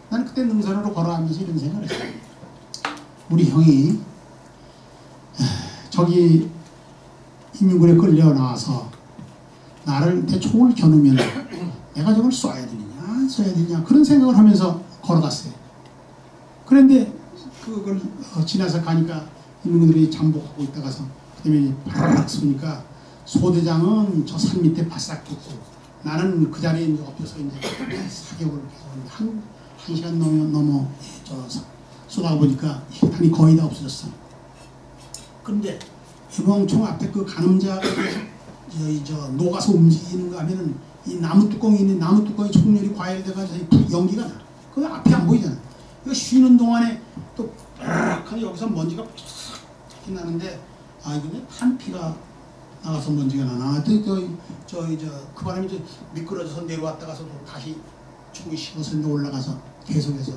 나는 그때 능선으로 걸어가면서 이런 생각을 했어요. 우리 형이 저기 인민군에 끌려 나와서 나를 총을 겨누면 내가 저걸 쏴야 되느냐 안 쏴야 되느냐 그런 생각을 하면서 걸어갔어요. 그런데 그걸 지나서 가니까 인민군들이 잠복하고 있다가서 그다음에 바라락 쏘니까 소대장은 저 산 밑에 바싹 붙고 나는 그 자리에 이제 엎혀서 이제 사격을 계속 한 시간 넘어 쏘다 보니까 탄이 거의 다 없어졌어. 근데 유병총 앞에 그 간음자가 녹아서 움직이는 거 하면은 이 나무 뚜껑이 있는 나무 뚜껑이 총열이 과열돼가지고 연기가 나. 그 앞이 안 보이잖아. 이거 쉬는 동안에 또 빡 여기서 먼지가 팍 나는데 아 이거는 탄피가 나가서 먼지가 나나. 그 바람이 이제 미끄러져서 내려왔다가서 또 다시 총이 식어서 올라가서 계속해서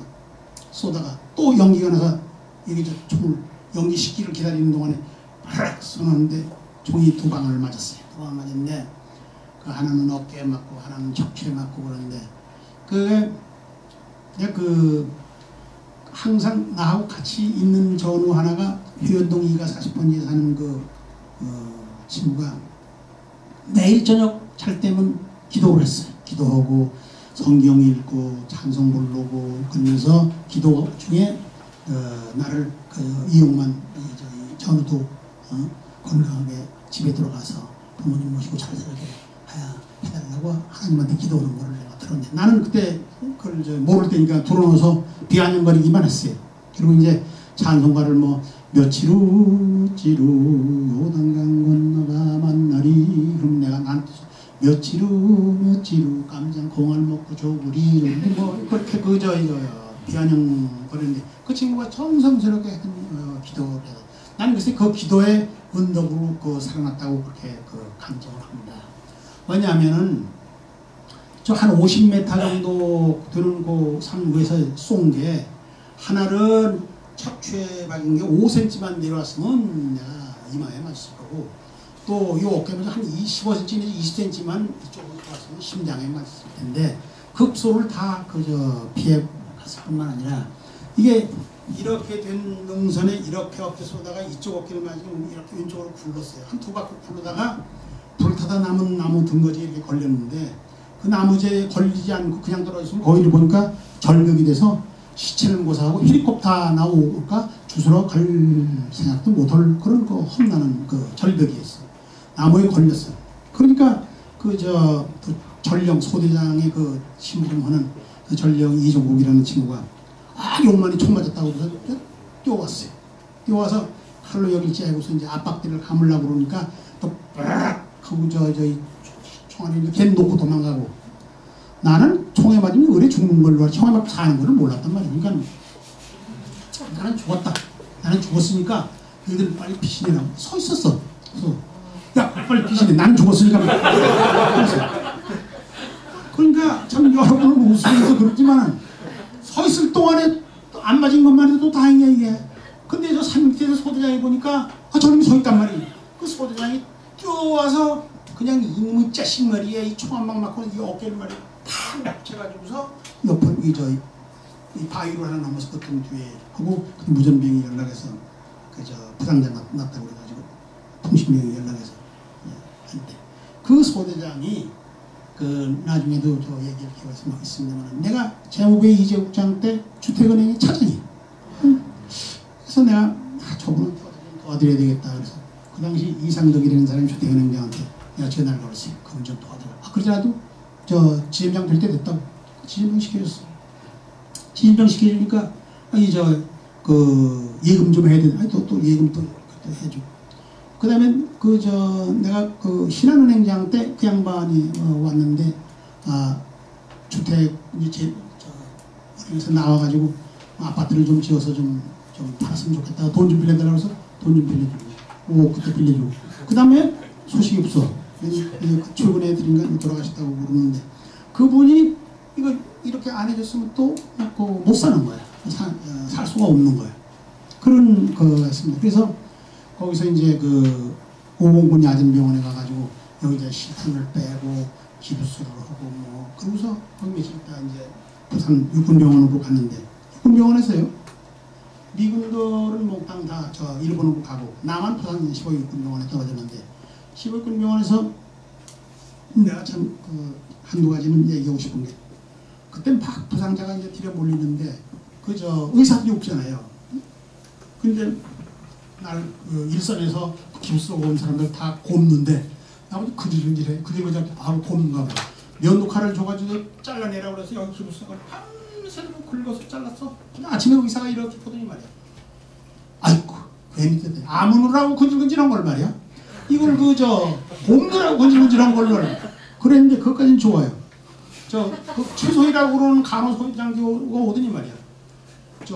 쏘다가 또 연기가 나서 이게 총을 연기 식기를 기다리는 동안에 팍 쏘는데 총이 두 방을 맞았어요. 두 방을 맞았는데 그 하나는 어깨에 맞고 하나는 척추에 맞고 그러는데 그게 항상 나하고 같이 있는 전우 하나가 회원동 2가 40번지에 사는 친구가 매일 저녁 잘 때면 기도를 했어요. 기도하고 성경 읽고 찬송 부르고 그러면서 기도 중에 나를 이용만 전우도 건강하게 집에 들어가서 부모님 모시고 잘 살게 해달라고 하나님한테 기도하는 거를 내가 들었는데 나는 그때 그걸 모를 때니까 들어놓아서 비아냥거리기만 했어요. 그리고 이제 찬송가를 며칠 후 요단강 건너가 만나리 그럼 내가 나한테 며칠 후 깜장 공알 먹고 조구리 그렇게 비아냥거리는데 그 친구가 정성스럽게 한 기도를 해서 나는 글쎄 그 기도의 은덕으로 살아났다고 그렇게 감정을 합니다. 왜냐하면은 저 한 50m 정도 되는 그 산 위에서 쏜 게 하나는 척추에 박은 게 5cm만 내려왔으면 내가 이마에 맞을 거고 또 이 어깨에서 한 15cm 내지 20cm만 이쪽으로 들어왔으면 심장에 맞을 텐데 급소를 다 피해 갔을 뿐만 아니라 이게 이렇게 된 능선에 이렇게 어깨 쏘다가 이쪽 어깨를 맞으면 이렇게 왼쪽으로 굴렀어요. 한 두 바퀴 굴러다가 불타다 남은 나무 등거지에 이렇게 걸렸는데 그 나무재에 걸리지 않고 그냥 떨어졌으면 거기를 보니까 절벽이 돼서 시체는 고사하고 헬리콥터 나오니까 주스러 갈 생각도 못할 그런 험난한 절벽이었어. 나무에 걸렸어. 그러니까 전령 소대장의 신분하는 전령 이종국이라는 친구가 용만이 총 맞았다고 해서 뛰어왔어요. 뛰어와서 칼로 여길 째고서 이제 압박대를 감으려고 그러니까 또 빡 하고 총알이 걔 놓고 도망가고 나는 총에 맞으면 의뢰 죽는 걸로 총에 맞고 사는 걸 몰랐단 말이야. 그러니까 나는 죽었다. 나는 죽었으니까 너희들 빨리 피신이라고 서 있었어. 그래서 야 빨리 피신해. 나는 죽었으니까. 그러니까 참 여러분은 웃으면서 그렇지만 서 있을 동안에 안 맞은 것만 해도 다행이야 이게. 근데 저 산 밑에서 소대장이 보니까 저놈이 서 있단 말이야. 그 소대장이 뛰어와서 그냥 이놈의 자식 머리에 이 총 한 방 맞고 이 어깨를 말이야 팍 납쳐가지고서 옆을 이 바위로 하나 넘어서 그 등 뒤에 하고 무전병이 연락해서 부상자 났다고 그래가지고 통신병이 연락해서 한때 그 소대장이 나중에도 저 얘기할 기회가 있습니다만 내가 재무부의 이재국장 때 주택은행의 차장이에요. 그래서 내가 저분은 도와드려야 되겠다 그래서 그 당시 이상덕이라는 사람이 주택은행장한테 내가 전화를 걸었어요. 그분 좀 도와드려. 그러지 않아도 저 지점장 될 때 됐다고 지점장 시켜줬어. 지점장 시켜주니까 예금 좀 해야 되나? 또 예금 또 해줘. 그 다음에 내가 신한은행장 때 그 양반이 왔는데 주택 은행에서 나와가지고 아파트를 좀 지어서 좀 팔았으면 좋겠다. 돈 좀 빌려달라고 해서 돈 좀 빌려주고 그때 빌려주고 그 다음에 소식이 없어. 출근해 드린가 돌아가셨다고 그러는데 그분이 이거 이렇게 안 해줬으면 또 못 사는 거야. 살 수가 없는 거야. 그런 거였습니다. 그래서 거기서 이제 오봉군 야전병원에 가가지고 여기다 실탄을 빼고 기부수를 하고 그러고서 거기 며칠 있다 이제 부산 육군병원으로 갔는데 육군병원에서요 미군들은 몽땅 다 일본으로 가고 나만 부산 15육군병원에 떨어졌는데 15육군병원에서 내가 참 한두 가지는 얘기하고 싶은 게 그때 막 부상자가 이제 들여 몰리는데 의사들이 없잖아요. 근데 날 일선에서 기부스로 온 사람들 다 곱는데 나보고 그들해 그들이 바로 곱는가 봐. 면도칼을 줘가지고 잘라내라고 그래서 여기 기부스가 밤새도록 긁어서 잘랐어. 아침에 의사가 이렇게 보더니 말이야. 아이고 괜히 뜯어. 아무느라고 근질근질한 걸 말이야. 이걸 곰느라고 근질근질한 걸 그랬는데 그것까지는 좋아요. 그 최소희라고 그러는 간호소장교가 오더니 말이야.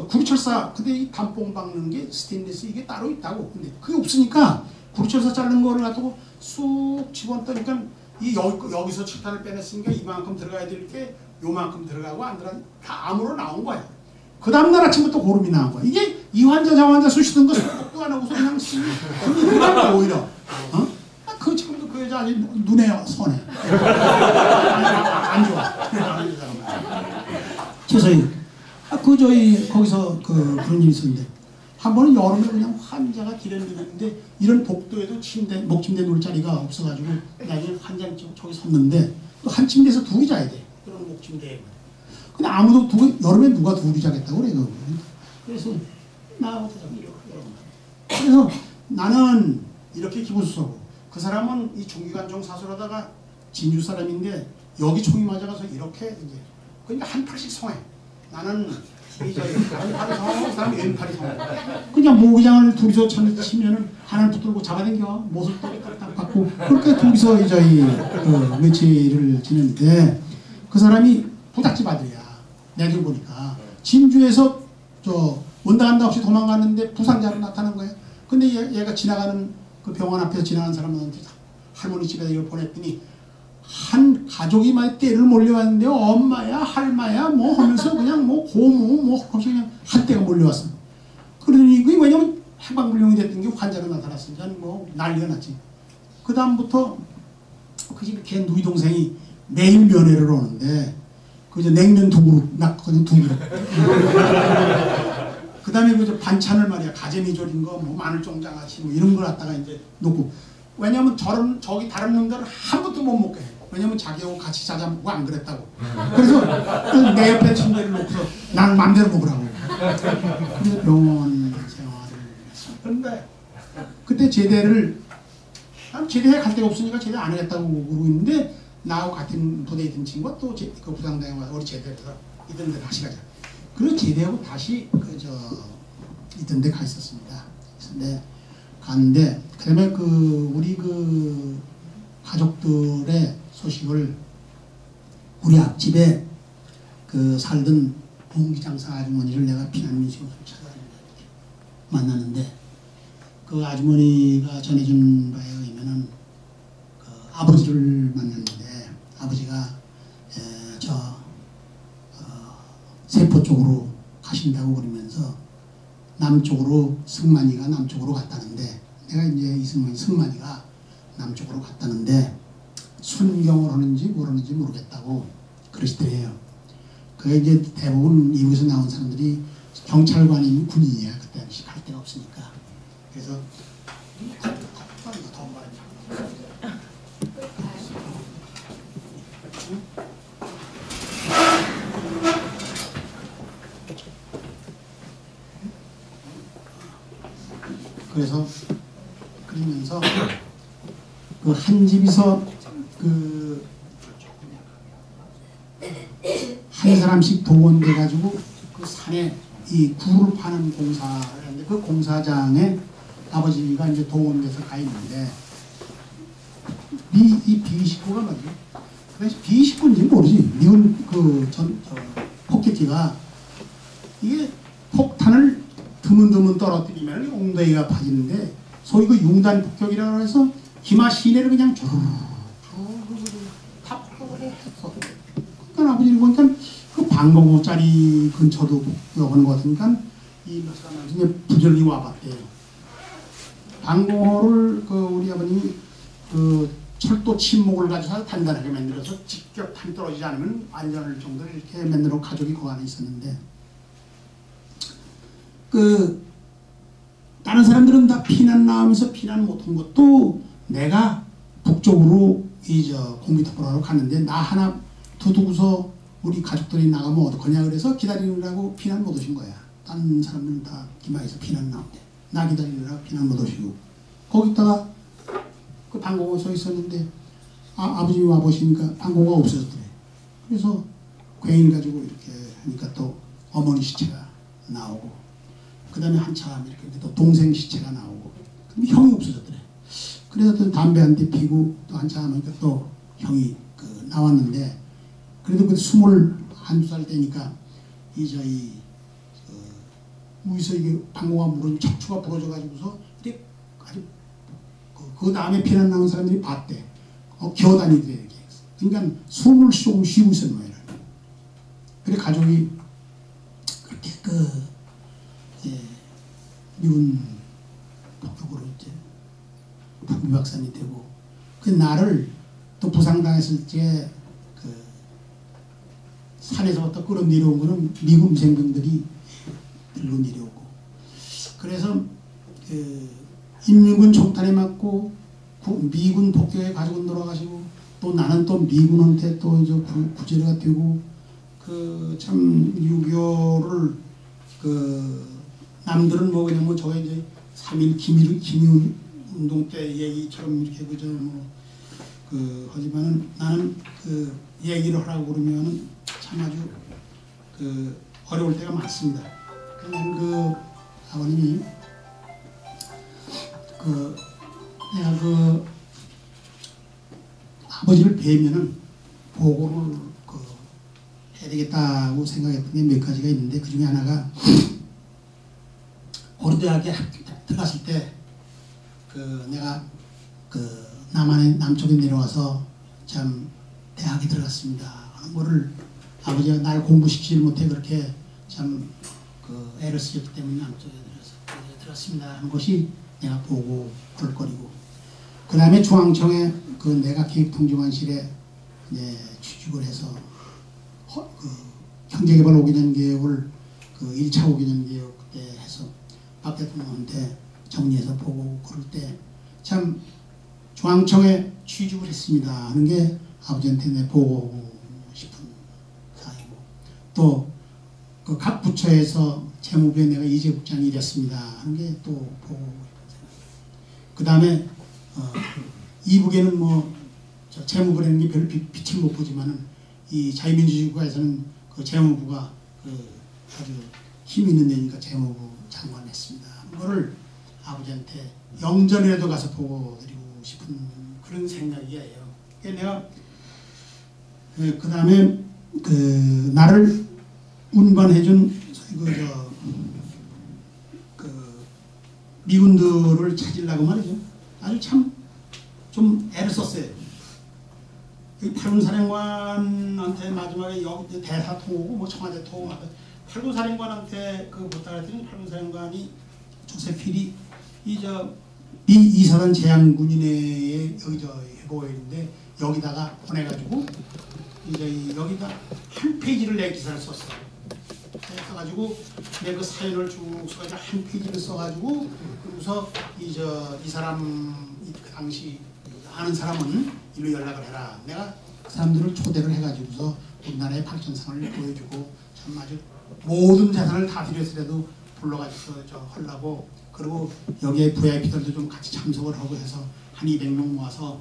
구리철사 근데 이 단봉 박는 게 스테인리스 이게 따로 있다고. 근데 그게 없으니까 구리철사 자른 거를 갖다가 쑥 집어넣으니까 여기서 칠탄을 빼냈으니까 이만큼 들어가야 될 게 요만큼 들어가고 안 들어가 다 암으로 나온 거야. 그 다음날 아침부터 고름이 나온 거야. 이게 이 환자 저 환자 수시던 거 소독도 안 하고서 그냥 그게 그냥 오히려 그 지금도 그 여자 아직 눈에 선해. 안 좋아. 최소희 거기서 그런 일이 있었는데 한 번은 여름에 그냥 환자가 길에 누웠는데 이런 복도에도 목침대 놓을 자리가 없어가지고 나중에 환자 저기 섰는데 또 한 침대에서 둘이 자야 돼. 그런 목침대에. 근데 아무도 여름에 누가 둘이 자겠다고 그래. 그래서 나하고 그래서 나는 이렇게 기부수서고 그 사람은 이 중기관총 사수하다가 진주 사람인데 여기 총이 맞아가서 이렇게 이제 그러니까 한 팔씩 성해. 나는 한 팔이 성하고 그 사람이 왼팔이 성해. 그냥 모기장을 둘이서 치면은 하나를 붙들고 잡아당겨 못을 딱 받고 그렇게 둘이서 며칠을 지냈는데 그 사람이 부잣집 아들이야. 내가 보니까 진주에서 온다 간다 없이 도망갔는데 부상자로 나타난 거야. 근데 얘가 지나가는 그 병원 앞에서 지나가는 사람한테 할머니 집에 이걸 보냈더니 한 가족이 막 때를 몰려왔는데 엄마야 할마야 뭐 하면서 그냥 뭐 고모 뭐 없이 그냥 한때가 몰려왔어. 그러더니 그게 왜냐면 해방불명이 됐던 게 환자가 나타났으니까 뭐 난리가 났지. 그 다음부터 그 집에 걔 누이 동생이 매일 면회를 오는데 그저 냉면 두 그릇 낳거든 두 그릇. 그 다음에 그 반찬을 말이야 가재미 졸인 거 뭐 마늘종장아찌 뭐 이런 걸 갖다가 이제 놓고 왜냐면 저기 다른 놈들은 한 번도 못 먹게 해. 왜냐면 자기하고 같이 자자 먹고 안 그랬다고. 그래서 내 옆에 침대를 놓고서 나는 맘대로 먹으라고. 그래서 병원 생활을 했어. 그런데 그때 제대를 제대해 갈 데가 없으니까 제대 안 하겠다고 그러고 있는데 나하고 같은 부대에 있던 친구가 또 그 부상당에 와서 우리 제대해서 이던 데 다시 가자. 그래서 제대하고 다시 이던 데 가 있었습니다. 근데 갔는데 그다음에 우리 가족들의 소식을 우리 앞집에 살던 봉기장사 아주머니를 내가 피난민식으로 만나는데 그 아주머니가 전해준 바에 의하면은 아버지를 만났는데 아버지가 세포 쪽으로 가신다고 그러면서 남쪽으로 승만이가 남쪽으로 갔다는데 내가 이제 승만이가 남쪽으로 갔다는데 순경을 하는지 모르는지 모르겠다고 그러시더래요. 그게 이제 대부분 미국에서 나온 사람들이 경찰관이면 군인이야. 그때 당시 갈 데가 없으니까. 그래서 그러면서 그 한 집에서 한 사람씩 동원돼 가지고 그 산에 이 굴을 파는 공사를 하는데 그 공사장에 아버지가 이제 동원돼서 가 있는데 이 B19가 말이죠. 그래서 B19인지 모르지. 미군 폭격기가 이게 폭탄을 드문드문 떨어뜨리면 엉덩이가 파지는데 소위 그 융단 폭격이라고 해서 기마 시내를 그냥 다 폭격을 했어. 그러니까 아버지를 보니까 그 방공호짜리 근처도 폭격하는 것 같으니까 이 몇 사람한테 이제 부전이 와봤대요. 방공호를 우리 아버님이 철도 침목을 가져서 단단하게 만들어서 직접 탄 떨어지지 않으면 안전할 정도로 이렇게 만들어 가족이 그 안에 있었는데 다른 사람들은 다 피난 나오면서 피난 못한 것도 내가 북쪽으로 공비특보로 갔는데 나 하나 두두고서 우리 가족들이 나가면 어떡하냐 그래서 기다리느라고 피난 못 오신 거야. 다른 사람들은 다 기마에서 피난 나오는데 나 기다리느라고 피난 못 오시고 거기다가 그 방공호 서 있었는데 아버님이 와보시니까 방공호가 없어졌더래. 그래서 괜히 가지고 이렇게 하니까 또 어머니 시체가 나오고 그 다음에 한참 이렇게 또 동생 시체가 나오고 그럼 형이 없어졌더래. 그래서 또 담배 한 대 피고 또 한참 하니까 또 형이 그 나왔는데 그래도 그 21살 때니까 이 저희 위에서 이게 방공화 물은 척추가 부러져가지고서 이렇게 아주 그 다음에 피난 남은 사람들이 봤대. 기어다니더래 이렇게. 그러니까 숨을 조금 쉬고 있었는 거예요. 그래 가족이 그렇게 이제 미군 북쪽으로 이제 북미박산이 되고 그 나를 또 부상당했을 때 그 산에서부터 끌어내려온 거는 미군 생병들이 들로 내려오고 그래서 그 인민군 총탄에 맞고 미군 복도에 가지고 돌아가시고 또 나는 또 미군한테 또 이제 구제가 되고 그 참 6.25를 그 남들은 뭐 그냥 뭐 저게 이제 3.1 김일 운동 때 얘기처럼 이렇게 그저 뭐 그 하지만은 나는 그 얘기를 하라고 그러면은 참 아주 그 어려울 때가 많습니다. 그냥 그 아버님이 그 내가 그 아버지를 뵈면은 보고를 그 해야 되겠다고 생각했던 게 몇 가지가 있는데 그 중에 하나가 고려대학에 들어갔을 때 그 내가 그 남쪽에 내려와서 참 대학에 들어갔습니다 하는 거를 아버지가 날 공부시키지 못해 그렇게 참 그 애를 쓰셨기 때문에 남쪽에 들어갔습니다 하는 것이 내가 보고 그럴거리고 그 다음에 중앙청에 그 내가 기획통지관실에 이제 취직을 해서 그 경제개발 5개년 개혁을 그 1차 5개년 개혁 때 해서 박 대통령한테 정리해서 보고 그럴 때 참 중앙청에 취직을 했습니다 하는 게 아버지한테 내 보고 싶은 사이고 또 그 각 부처에서 재무부에 내가 이재국장이 이랬습니다 하는 게 또 보고 그 다음에 이북에는 뭐 재무부라는 게 별 빛을 못 보지만은 이 자유민주주의국가에서는 그 재무부가 그 아주 힘 있는 데니까 재무부 장관 했습니다. 그거를 아버지한테 영전이라도 가서 보고 드리고 싶은 그런 생각이에요. 내가 그 다음에 그 나를 운반해준 그 미군들을 찾으려고 말이죠. 아주 참 좀 애를 썼어요. 팔군 사령관한테 마지막에 여기 대사 통오고 뭐 청와대 통오고 팔군 사령관한테 그 부탁을 했더니 팔군 사령관이 조셉 힐이 이 이사단 제한군인회에 여기 해보고 있는데 여기다가 보내가지고 이제 여기다 한 페이지를 내 기사를 썼어요. 써가지고 내 그 사연을 쭉 써가지고 한 페이지를 써가지고 그러고서 이 사람 그 당시 아는 사람은 일로 연락을 해라. 내가 그 사람들을 초대를 해가지고서 우리나라의 발전상을 보여주고 참 아주 모든 재산을 다 들였으라도 불러가지고 하려고 그리고 여기에 VIP들도 좀 같이 참석을 하고 해서 한 200명 모아서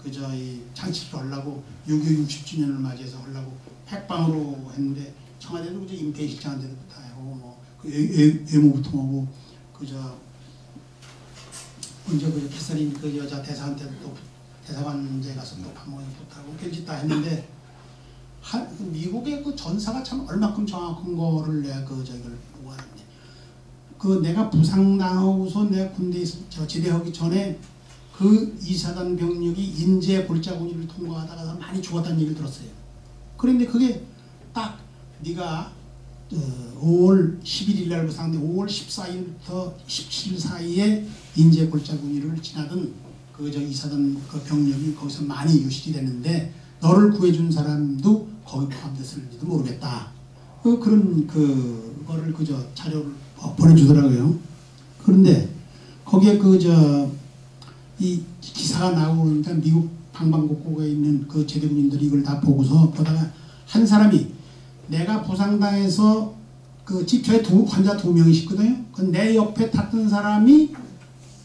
그저 이 잔치를 하려고 6.25 60주년을 맞이해서 하려고 백방으로 했는데 청와대도 그저 임태희 실장한테도 부탁하고 뭐 그 외무부 통하고 그저 먼저 그 캐서린 그 여자 대사한테도 또 대사관제 가서 또 밥 먹는 부탁하고 별짓 다 했는데 미국의 그 전사가 참 얼마큼 정확한 거를 내가 그 저기를 보고 하는데 그 내가 부상당하고서 내가 군대에 제대하기 전에 그 이사단 병력이 인제 골짜구니를 통과하다가 많이 죽었다는 얘기를 들었어요. 그런데 그게 딱 네가 5월 11일 날 부상인데 5월 14일부터 17일 사이에 인제 골짜구니를 지나던 그 이사단 그 병력이 거기서 많이 유실이 됐는데 너를 구해준 사람도 거기 포함됐을지도 모르겠다. 그런 그거를 그저 자료를 보내주더라고요. 그런데 거기에 이 기사가 나오고 그러니까 미국 방방곡곡에 있는 그 제대군인들이 이걸 다 보고서 보다가 한 사람이 내가 부상당해서 그 집처에 환자 2명이 있거든요. 그 내 옆에 탔던 사람이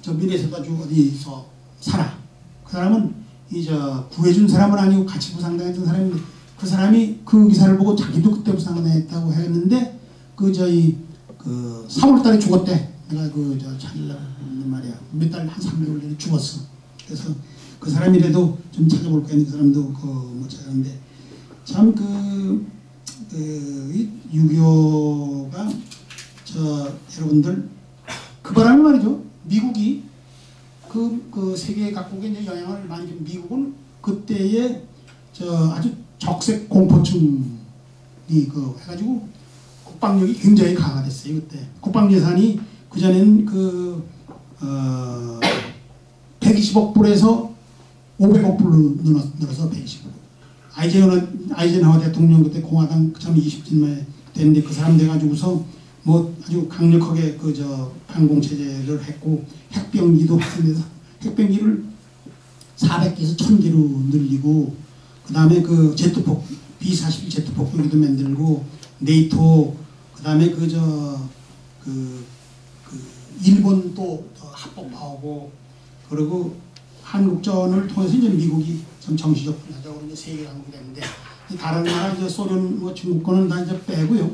저 미네소타 주 어디서 살아. 그 사람은 구해준 사람은 아니고 같이 부상당했던 사람인데 그 사람이 그 기사를 보고 자기도 그때 부상당했다고 했는데 그 그 3월달에 죽었대. 내가 그저 찾으려고 했는데 말이야. 몇 달 한 3개월 전에 죽었어. 그래서 그 사람이라도 좀 찾아볼 거야. 그 사람도 못 찾았는데 참 이 6.25가 여러분들 그 바람에 말이죠. 미국이 그 세계 각국에 이제 영향을 많이 준 미국은 그때에 아주 적색 공포증이 해가지고 국방력이 굉장히 강화됐어요. 그때 국방 예산이 그 전에는 120억 불에서 500억 불로 늘어서 120억. 아이젠하워 대통령 그때 공화당 참 20쯤에 됐는데 그 사람 돼가지고서 뭐 아주 강력하게 반공 체제를 했고 핵병기도 했는데 핵병기를 400개에서 1000개로 늘리고 그 다음에 제트폭 B-41 제트폭격기도 만들고 네이토 그 다음에 일본 또 합법화하고 그리고 한국전을 통해서 이제 미국이 좀 정치적 분야적으로 이제 세계 강국이 됐는데 다른 나라 이제 소련 뭐 중국 거는 다 이제 빼고요.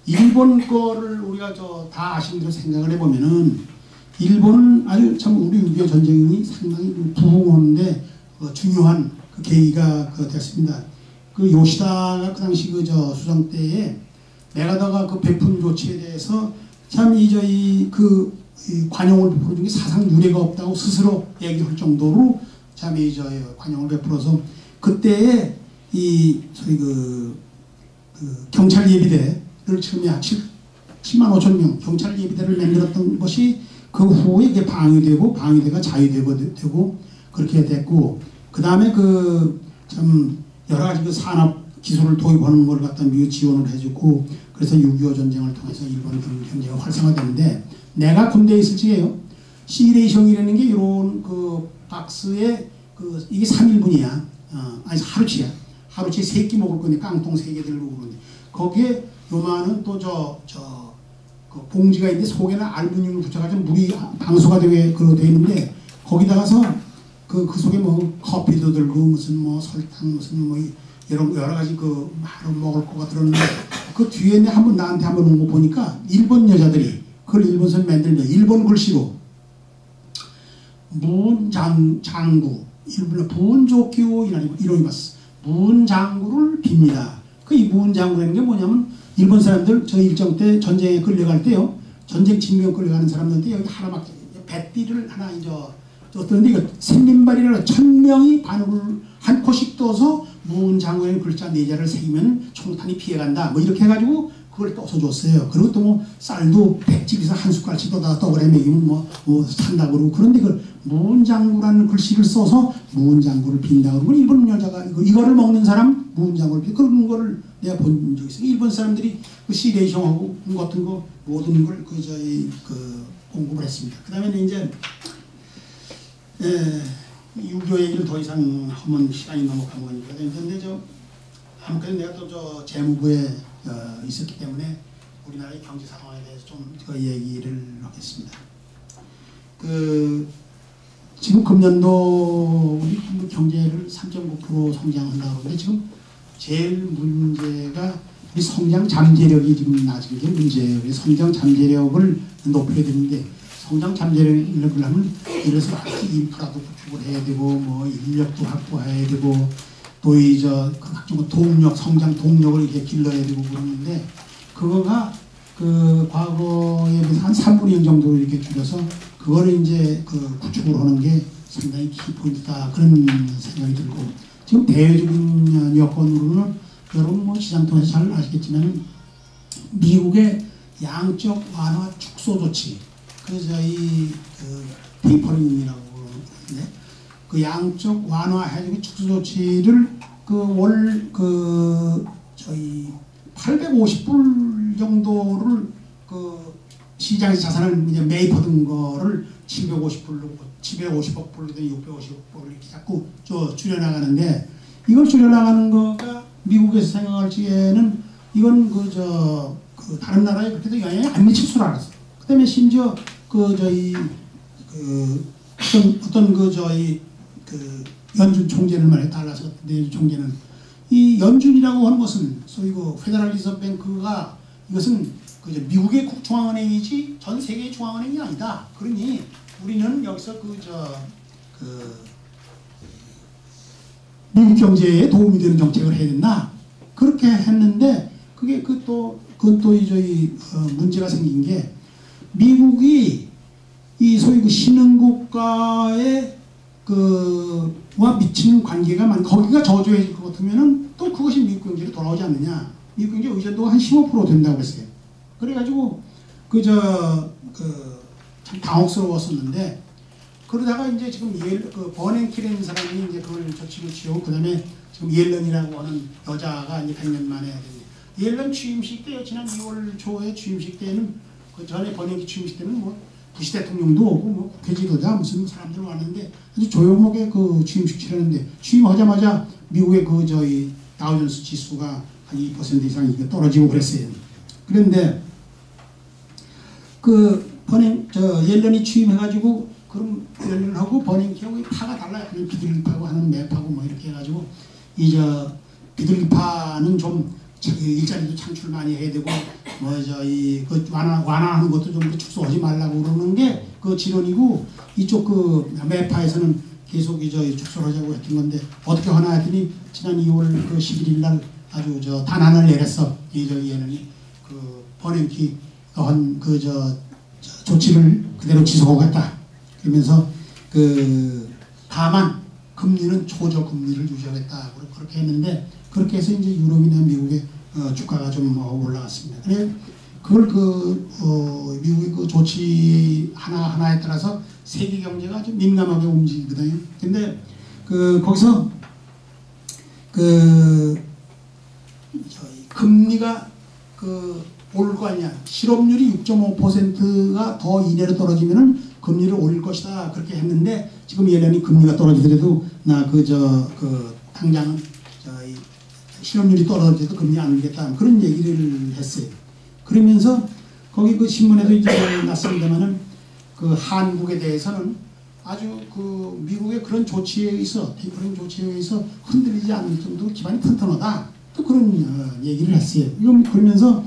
일본 거를 우리가 다 아시는 대로 생각을 해보면은 일본은 아주 참 우리 6.25 전쟁이 상당히 부흥하는데 중요한 계기가 됐습니다. 요시다가 그 당시 수상 때에 메가다가 베푼 조치에 대해서 참 이 관용을 베푸는 중에 사상 유례가 없다고 스스로 얘기할 정도로 참 관용을 베풀어서 그때에 소위 경찰 예비대를 처음에 약 7만 5천 명 경찰 예비대를 만들었던 것이 그 후에 이게 방위대가 자위되고 그렇게 됐고 그 다음에 참 여러 가지 산업 기술을 도입하는 걸 갖다 미국 지원을 해주고 그래서 6.25 전쟁을 통해서 일본 경제가 활성화됐는데 내가 군대에 있을 적에요. 시레이션이라는 게 이런 박스에 이게 3인분이야. 아니 하루치야. 하루치에 3끼 먹을 건데 깡통 3개 들고 그러는데 거기에 요만한 또 봉지가 있는데 속에는 알루미늄을 붙여가지고 물이 방수가 되어 있는데 거기다가서 그 속에 뭐 커피도 들고 무슨 뭐 설탕 무슨 뭐 여러 가지 바로 먹을 거가 들었는데 그 뒤에 나한테 한번 온 거 보니까 일본 여자들이 그걸 일본에서 만들면 일본 글씨로 문장구 일본의 분조기호 이름이 봤어. 문장구를 빕니다. 이 문장구라는 게 뭐냐면 일본 사람들 저 일정 때 전쟁에 끌려갈 때요. 전쟁 징병 끌려가는 사람들한테 여기 하나 뱃띠를 하나 어떤데 이거 샘민발이라 1000명이 바늘을 한 코씩 떠서 문장구에 글자 4자를 새기면 총탄이 피해간다. 뭐 이렇게 해가지고 그걸 떠서 줬어요. 그리고 또 뭐 쌀도 100집에서 한 숟갈씩 떠다 떡을 해먹이면 뭐 산다고 그러고 그런데 그 문장구라는 글씨를 써서 문장구를 빈다고 그러고 일본 여자가 이거를 먹는 사람 문장구를 빈 그런 거를 내가 본 적이 있어요. 일본 사람들이 시레이션하고 같은 거 모든 걸 공급을 했습니다. 그 다음에는 이제 6.25 얘기를 더 이상 하면 시간이 너무 가무하니까 근데 아무튼 내가 또 재무부에 있었기 때문에 우리나라의 경제 상황에 대해서 좀 얘기를 하겠습니다. 지금 금년도 우리 경제를 3.9% 성장한다고 하는데 지금 제일 문제가 우리 성장 잠재력이 지금 낮은 게 문제예요. 성장 잠재력을 높여야 되는데 성장 잠재력을 하면 예를 들어서 인프라도 구축을 해야 되고 뭐 인력도 확보해야 되고 또 각종 동력, 성장 동력을 이렇게 길러야 되고 그러는데 그거가 과거에 비해서 한 3분의 1 정도 이렇게 줄여서 그거를 이제 구축을 하는 게 상당히 키포인트다 그런 생각이 들고 지금 대외적인 여건으로는 여러분 뭐 시장 통해서 잘 아시겠지만 미국의 양적 완화 축소 조치 테이퍼링이라고 그러는데 그 양적 완화 해주기 축소 조치를 저희 850불 정도를 시장에서 자산을 이제 매입하던 거를 750불로 750억 불로 650억 불 이렇게 자꾸 줄여나가는데 이걸 줄여나가는 거가 미국에서 생각할 적에는 이건 다른 나라에 그렇게도 영향이 안 미칠 줄 알았어. 그 다음에 심지어 연준 총재를 말해 달라서 연준 총재는 이 연준이라고 하는 것은 소위 페더럴 리저브 뱅크가 이것은 그저 미국의 중앙은행이지 전 세계의 중앙은행이 아니다. 그러니 우리는 여기서 미국 경제에 도움이 되는 정책을 해야 된다. 그렇게 했는데 그게 그건 또 문제가 생긴 게 미국이 이 소위 그 신흥국가의 와 미치는 관계가 거기가 저조해질 것 같으면은 또 그것이 미국 경제로 돌아오지 않느냐. 미국 경제 의존도가 한 15% 된다고 했어요. 그래가지고 참 당혹스러웠었는데 그러다가 이제 지금 버냉키라는 사람이 이제 그걸 조치를 취하고 그다음에 지금 옐런이라고 하는 여자가 이제 100년 만에 됐네. 옐런 취임식 때 지난 2월 초에 취임식 때는 그 전에 버냉키 취임식 때는 뭐 부시 대통령도 오고 뭐 국회 지도자 무슨 사람들 왔는데 아주 조용하게 그 취임식 치렀는데 취임하자마자 미국의 다우존스 지수가 한 2% 이상 떨어지고 그랬어요. 그런데 옐런이 취임해가지고 그럼 옐런하고 버냉키하고 파가 달라요. 비둘기파고 하는 매파고 뭐 이렇게 해가지고 비둘기파는 좀 일자리도 창출 많이 해야 되고 완화하는 것도 좀 축소하지 말라고 그러는 게 그 진원이고 이쪽 매파에서는 계속 축소를 하자고 했던 건데 어떻게 하나 했더니 지난 2월 11일 날 아주 단안을 내렸어. 얘는 버냉키 한 조치를 그대로 지속하겠다. 그러면서 다만 금리는 초저 금리를 유지하겠다. 그렇게 했는데 그렇게 해서 이제 유럽이나 미국의 주가가 좀 올라갔습니다. 그래 그걸 미국의 그 조치 하나하나에 따라서 세계 경제가 아주 민감하게 움직이거든요. 근데 거기서 금리가 오를 거 아니야. 실업률이 6.5%가 더 이내로 떨어지면은 금리를 올릴 것이다. 그렇게 했는데 지금 옐런이 금리가 떨어지더라도 당장은 실업률이 떨어져도 금리 안 올리겠다. 그런 얘기를 했어요. 그러면서 거기 그 신문에도 이제 났습니다만은 한국에 대해서는 아주 미국의 그런 조치에 의해서 흔들리지 않을 정도로 기반이 튼튼하다. 또 그런 얘기를 했어요. 그러면서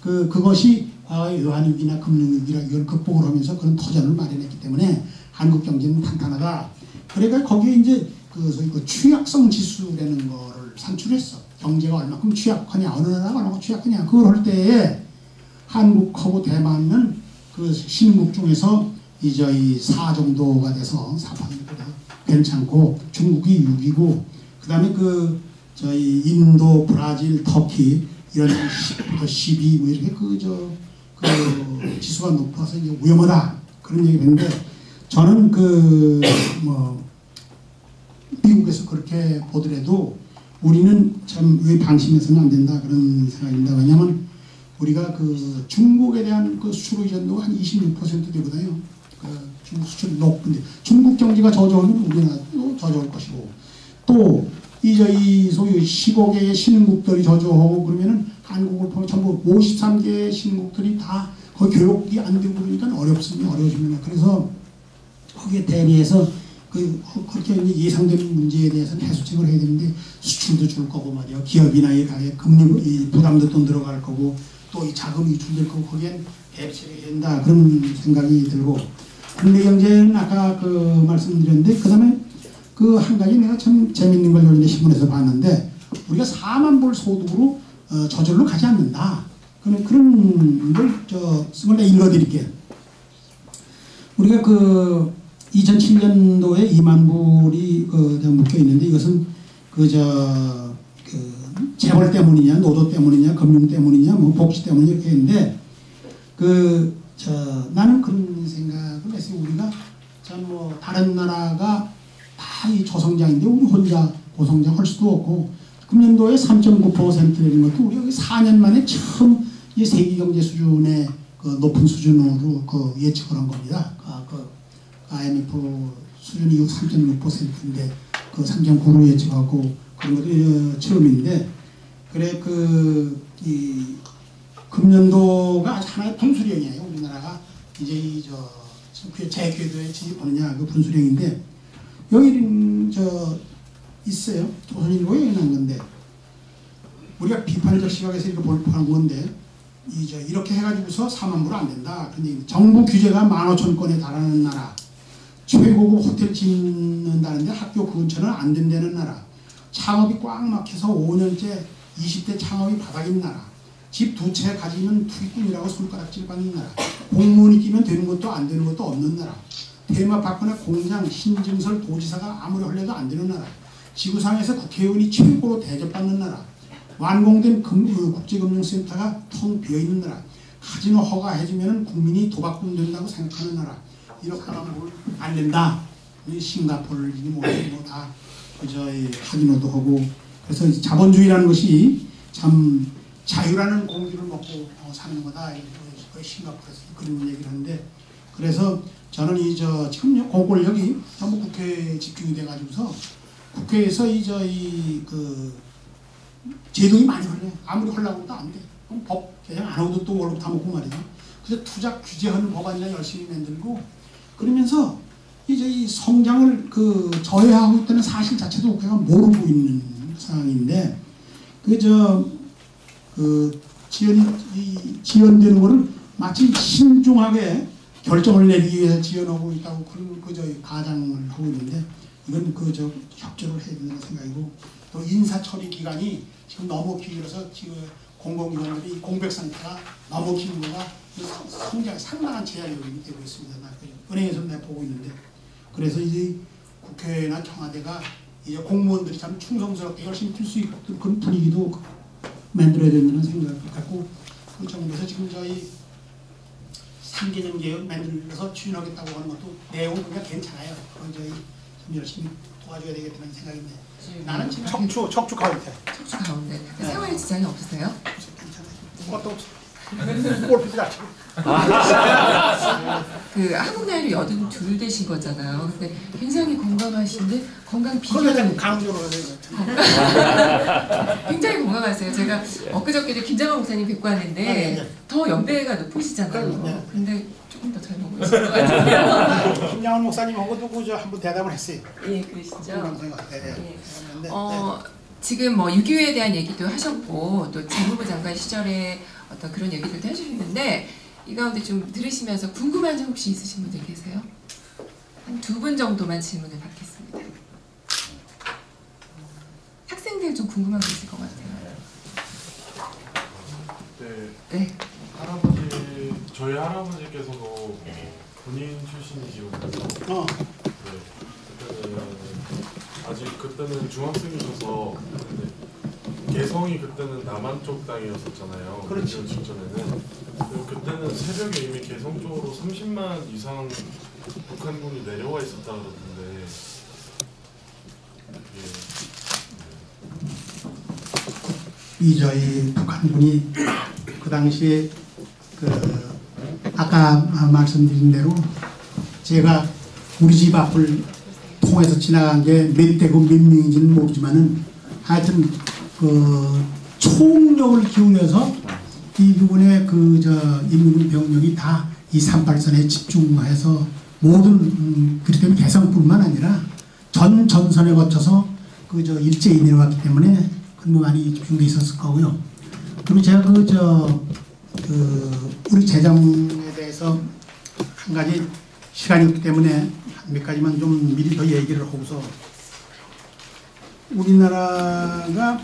그것이 외환위기나 금융위기라 이걸 극복을 하면서 그런 터전을 마련했기 때문에 한국 경제는 탄탄하다. 그러니까 거기에 이제 소위 취약성 지수라는 거를 산출했어. 경제가 얼마큼 취약하냐, 어느 나라가 얼마큼 취약하냐. 그걸 할 때에 한국하고 대만은 신흥국 중에서 이제 4 정도가 돼서 4%가 괜찮고 중국이 6이고 그다음에 인도, 브라질, 터키 이런 10부터 12 뭐 이렇게 지수가 높아서 이제 위험하다 그런 얘기를 했는데 저는 미국에서 그렇게 보더라도 우리는 참 왜 방심해서는 안 된다 그런 생각입니다. 왜냐하면 우리가 중국에 대한 수출 의존도가 한 26% 되거든요. 중국 수출이 높은데 중국 경제가 저조하면 우리나라도 저조할 것이고 또 이 소위 15개의 신흥국들이 저조하고 그러면은 한국을 보면 전부 53개의 신흥국들이 다 거의 교육이 안 되고 그러니까 어려워집니다. 그래서 거기에 대비해서 그렇게 예상되는 문제에 대해서는 해소책을 해야 되는데 수출도 줄 거고 말이야. 기업이나 이 금리 부담도 또 들어갈 거고 또 이 자금이 줄될 거고 거기엔 대비해야 된다 그런 생각이 들고 국내 경제는 아까 말씀드렸는데 그다음에 한 가지 내가 참 재밌는 걸 요즘에 신문에서 봤는데 우리가 4만 불 소득으로 저절로 가지 않는다. 그런 걸 내가 읽어드릴게요. 우리가 2007년도에 2만 불이 묶여 있는데 이것은 재벌 때문이냐, 노조 때문이냐, 금융 때문이냐, 뭐 복지 때문이냐 이렇게 했는데 나는 그런 생각을 했어요. 우리가 참 다른 나라가 다 이 저성장인데 우리 혼자 고성장 할 수도 없고 금년도에 3.9%라는 것도 우리가 4년 만에 처음 이 세계 경제 수준의 높은 수준으로 예측을 한 겁니다. IMF 수준이 3.6%인데 3.9로 예측하고 그런 것도 처음인데 그래 이 금년도가 하나의 분수령이에요. 우리나라가 이제 재궤도에 진입하느냐 분수령인데 여기는 있어요. 조선일보에 난 건데 우리가 비판적 시각에서 이렇게 볼 건데 이렇게 해가지고서 4만 불 안 된다. 근데 정부 규제가 15,000건에 달하는 나라, 최고급 호텔 짓는다는데 학교 근처는 안 된다는 나라, 창업이 꽉 막혀서 5년째 20대 창업이 바닥인 나라, 집 2채 가지면 투기꾼이라고 손가락질 받는 나라, 공무원이 끼면 되는 것도 안 되는 것도 없는 나라, 테마파크나 공장, 신증설, 도지사가 아무리 하려도 안 되는 나라, 지구상에서 국회의원이 최고로 대접받는 나라, 완공된 국제금융센터가 텅 비어있는 나라, 카지노 허가해주면 국민이 도박꾼 된다고 생각하는 나라, 이렇게 하면 뭘 안 된다. 싱가포르니 뭐다 그저 카지노도 하고. 그래서 자본주의라는 것이 참 자유라는 공기를 먹고 사는 거다. 싱가포르에서 그런 얘기를 하는데, 그래서 저는 지금 공권력이 전부 국회에 집중이 돼가지고서 국회에서 제동이 많이 걸려요. 아무리 하려고 해도 안 돼. 그럼 법 개정 안 하고도 또 월급 다 먹고 말이야. 그래서 투자 규제하는 법안이나 열심히 만들고 그러면서 이 성장을 저해하고 있다는 사실 자체도 국회가 모르고 있는 상황인데, 지연되는 거를 마치 신중하게 결정을 내리기 위해서 지연하고 있다고 그런 가장을 하고 있는데, 이건 협조를 해야 된다는 생각이고, 또 인사처리 기간이 지금 너무 길어서 지금 공공기관들이 공백상태가 너무 긴 거가 성장 상당한 제약이 되고 있습니다. 은행에서 내보고 있는데, 그래서 이제 국회나 청와대가 이제 공무원들이 참 충성스럽게 열심히 뛸 수 있는 그런 분위기도 만들어야 된다는 생각을 갖고, 그 정부에서 지금 저희 3개년 계획 만들어서 추진하겠다고 하는 것도 내용은 그냥 괜찮아요. 그건 저희 좀 열심히 도와줘야 되겠다는 생각인데, 나는 지금 척추 가운데. 척추 가운데. 생활에 지장이 없으세요? 그것도 없어. 골프도 잘 치고. 한국 나이로 82 되신 거잖아요. 근데 굉장히 건강하신데 건강 비결은 강조를 굉장히 건강하세요. 제가 엊그저께도 김장원 목사님 뵙고 왔는데 더 연배가 높으시잖아요. 근데 조금 더 젊어 보이시는 것 같은데요. 김장원 목사님하고도 한번 대답을 했어요. 예, 그러시죠. 네. 지금 6.25에 대한 얘기도 하셨고 또 재무부 장관 시절에 어떤 그런 얘기들도 해주셨는데, 이 가운데 좀 들으시면서 궁금한 점 혹시 있으신 분들 계세요? 한 2분 정도만 질문을 받겠습니다. 학생들 좀 궁금한 게 있을 것 같아요. 네. 저희 할아버지께서도 군인 출신이시거든요. 그때는 중학생이셔서 개성이 그때는 남한 쪽 땅이었었잖아요. 그렇죠. 직전에는. 그리고 그때는 새벽에 이미 개성 쪽으로 30만 이상 북한군이 내려와 있었다 그러던데. 저희 북한군이 그 당시에 아까 말씀드린 대로 제가 우리 집 앞을 통해서 지나간 게 몇 대고 몇 명인지는 모르지만은 하여튼 총력을 기울여서 이 부분에 인민군 병력이 다 이 38선에 집중해서 모든 그렇기 때문에 개성뿐만 아니라 전 전선에 거쳐서 일제히 내려왔기 때문에 근무만이 집중돼 있었을 거고요. 그리고 제가 우리 재정에 대해서 한 가지 시간이 없기 때문에 몇 가지만 좀 미리 더 얘기를 하고서, 우리나라가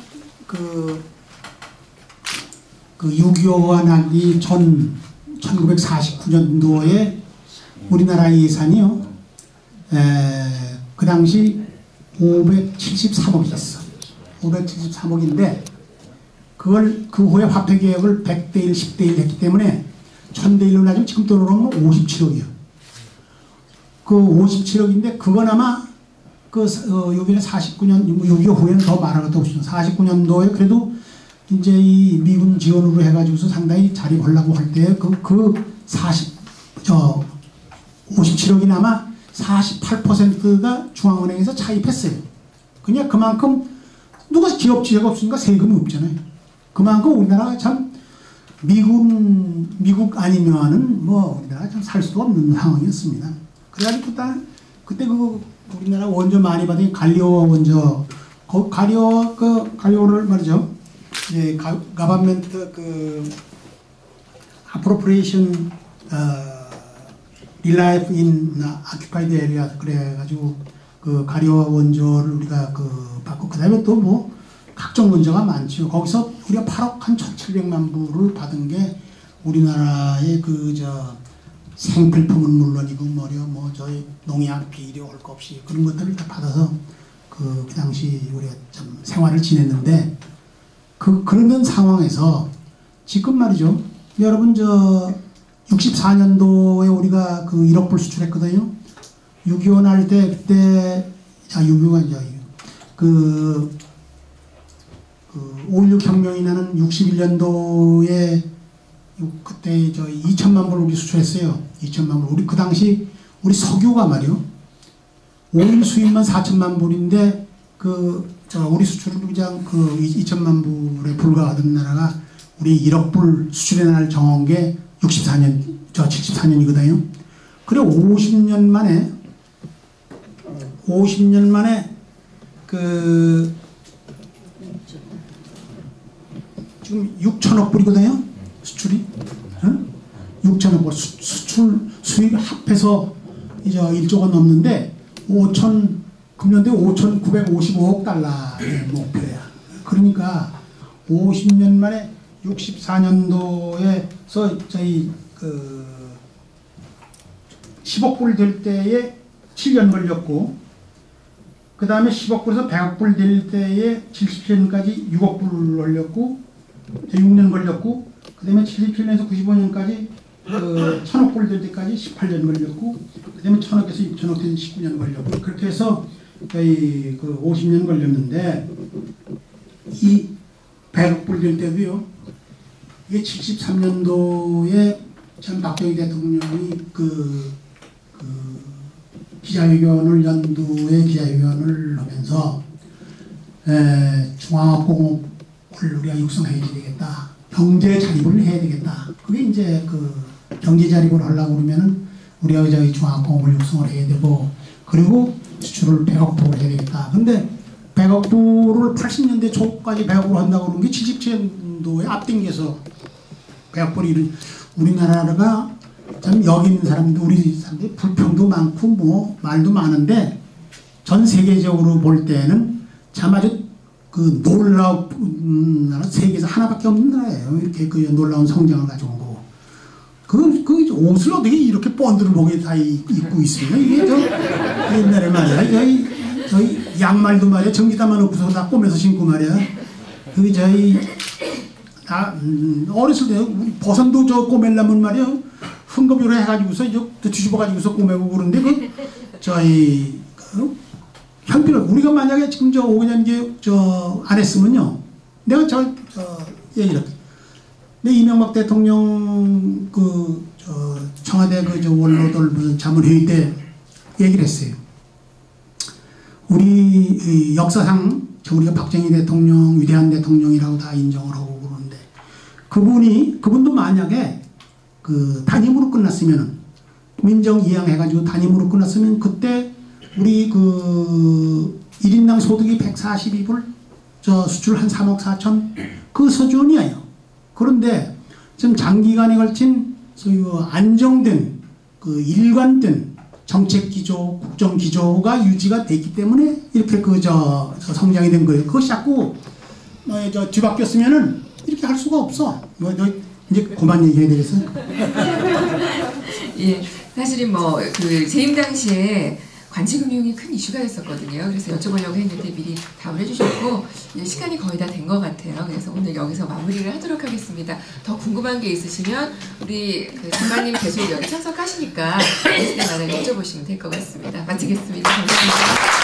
6.25가 나기 전 1949년도에 우리나라 예산이요, 그 당시 573억이었어. 573억인데 그걸 그 후에 화폐 개혁을 100대 1, 10대 1 했기 때문에 1000대 1로 나지면 지금 돈으로 하면 57억이요. 그 57억인데 그건 아마 여기는 49년 6.25 후에는 더 많은 것도 없죠. 49년도에 그래도 이제 이 미군 지원으로 해가지고서 상당히 자립하려고 할 때 57억이 아마 48%가 중앙은행에서 차입했어요. 그냥 그만큼 누가 기업 지혜가 없으니까 세금이 없잖아요. 그만큼 우리나라가 참 미국 아니면은 우리나라 참 살 수도 없는 상황이었습니다. 그래가지고 그때 우리나라 원조 많이 받은 갈리오 원조, 갈리오를 말이죠. 가바멘트 appropriation relief in occupied area 그래가지고 그 가리화 원조를 우리가 그 받고 그다음에 또 뭐 각종 원조가 많죠. 거기서 우리가 8억 한 1,700만 불을 받은 게 우리나라의 그 저 생필품은 물론이고 뭐 저희 농약 비료 할 것 없이 그런 것들을 다 받아서 그 당시 우리가 좀 생활을 지냈는데 그런 상황에서 지금 말이죠. 여러분 저 64년도에 우리가 그 1억 불 수출했거든요. 6.25 날 때 그때 6.25가 아니죠. 그 5.16 혁명이 나는 61년도에 그때 저 2천만 불 우리 수출했어요. 2천만 불. 우리 그 당시 우리 석유가 말이요. 5일 수입만 4천만 불인데 우리 수출을 그냥 그 2천만 불에 불과하던 나라가 우리 1억 불 수출에 날 정한 게 74년이거든요. 그래 50년 만에 그 지금 6천억 불이거든요. 수출이. 응? 6천억 불 수출 수입 합해서 이제 1조가 넘는데 금년도에 5,955억 달러의 목표야. 그러니까 50년 만에 64년도에서 저희 그 10억 불 될 때에 7년 걸렸고 그 다음에 10억 불에서 100억 불 될 때에 77년까지 6억 불 올렸고 6년 걸렸고 그 다음에 77년에서 95년까지 1,000억 불 될 때까지 18년 걸렸고 그 다음에 1,000억에서 6,000억 된 19년 걸렸고 그렇게 해서 저희 그 50년 걸렸는데 이 100억 불 될 때도요. 이게 73년도에 전 박정희 대통령이 연두에 기자회견을 하면서 중앙업공업을 우리가 육성해야 되겠다. 경제 자립을 해야 되겠다. 그게 이제 그 경제 자립을 하려고 그러면은 우리가 저희 중앙업공업을 육성을 해야 되고 그리고 수출을 100억 불을 해야 되겠다. 근데 100억 불을 80년대 초까지 100억으로 한다고 그런 게 77년도에 앞당겨서 100억 불이 우리나라가 참 여기 있는 사람들 우리 사람들 불평도 많고 뭐 말도 많은데 전 세계적으로 볼 때는 참 아주 그 놀라운 나라 세계에서 하나밖에 없는 나라예요. 이렇게 그 놀라운 성장을 가져온 거. 그 옷을 어떻게 이렇게 본드를 목에 다 입고 있습니다. 이게 저 옛날에 말이야. 저희 양말도 말이야. 전기다만 없어서 다 꼬매서 신고 말이야. 그 저희 어렸을 때 우리 버선도 저 꼬매려면 말이야. 흥겁으로 해가지고서 뒤집어가지고서 꼬매고 그러는데 저희 형편을 우리가 만약에 지금 저 5년 안 했으면요. 내가 얘기를 내 이명박 대통령 청와대 원로들 무슨 자문회의 때 얘기를 했어요. 우리 역사상 우리가 박정희 대통령 위대한 대통령이라고 다 인정을 하고 그러는데 그분도 만약에 단임으로 끝났으면은 민정 이양해가지고 단임으로 끝났으면 그때 우리 1인당 소득이 142불 수출 한 3억 4천 그 수준이에요. 그런데 지금 장기간에 걸친 소위 안정된 일관된 정책 기조, 국정 기조가 유지가 됐기 때문에 이렇게 성장이 된 거예요. 그것이 자꾸 뒤바뀌었으면은 이렇게 할 수가 없어. 이제 그만 얘기해야 되겠어? 예, 사실은 재임 당시에 관제금융이 큰 이슈가 됐었거든요. 그래서 여쭤보려고 했는데 미리 답을 해주셨고 시간이 거의 다 된 것 같아요. 그래서 오늘 여기서 마무리를 하도록 하겠습니다. 더 궁금한 게 있으시면 우리 장관님 계속 여기 참석하시니까 있을 때마다 여쭤보시면 될 것 같습니다. 마치겠습니다. 감사합니다.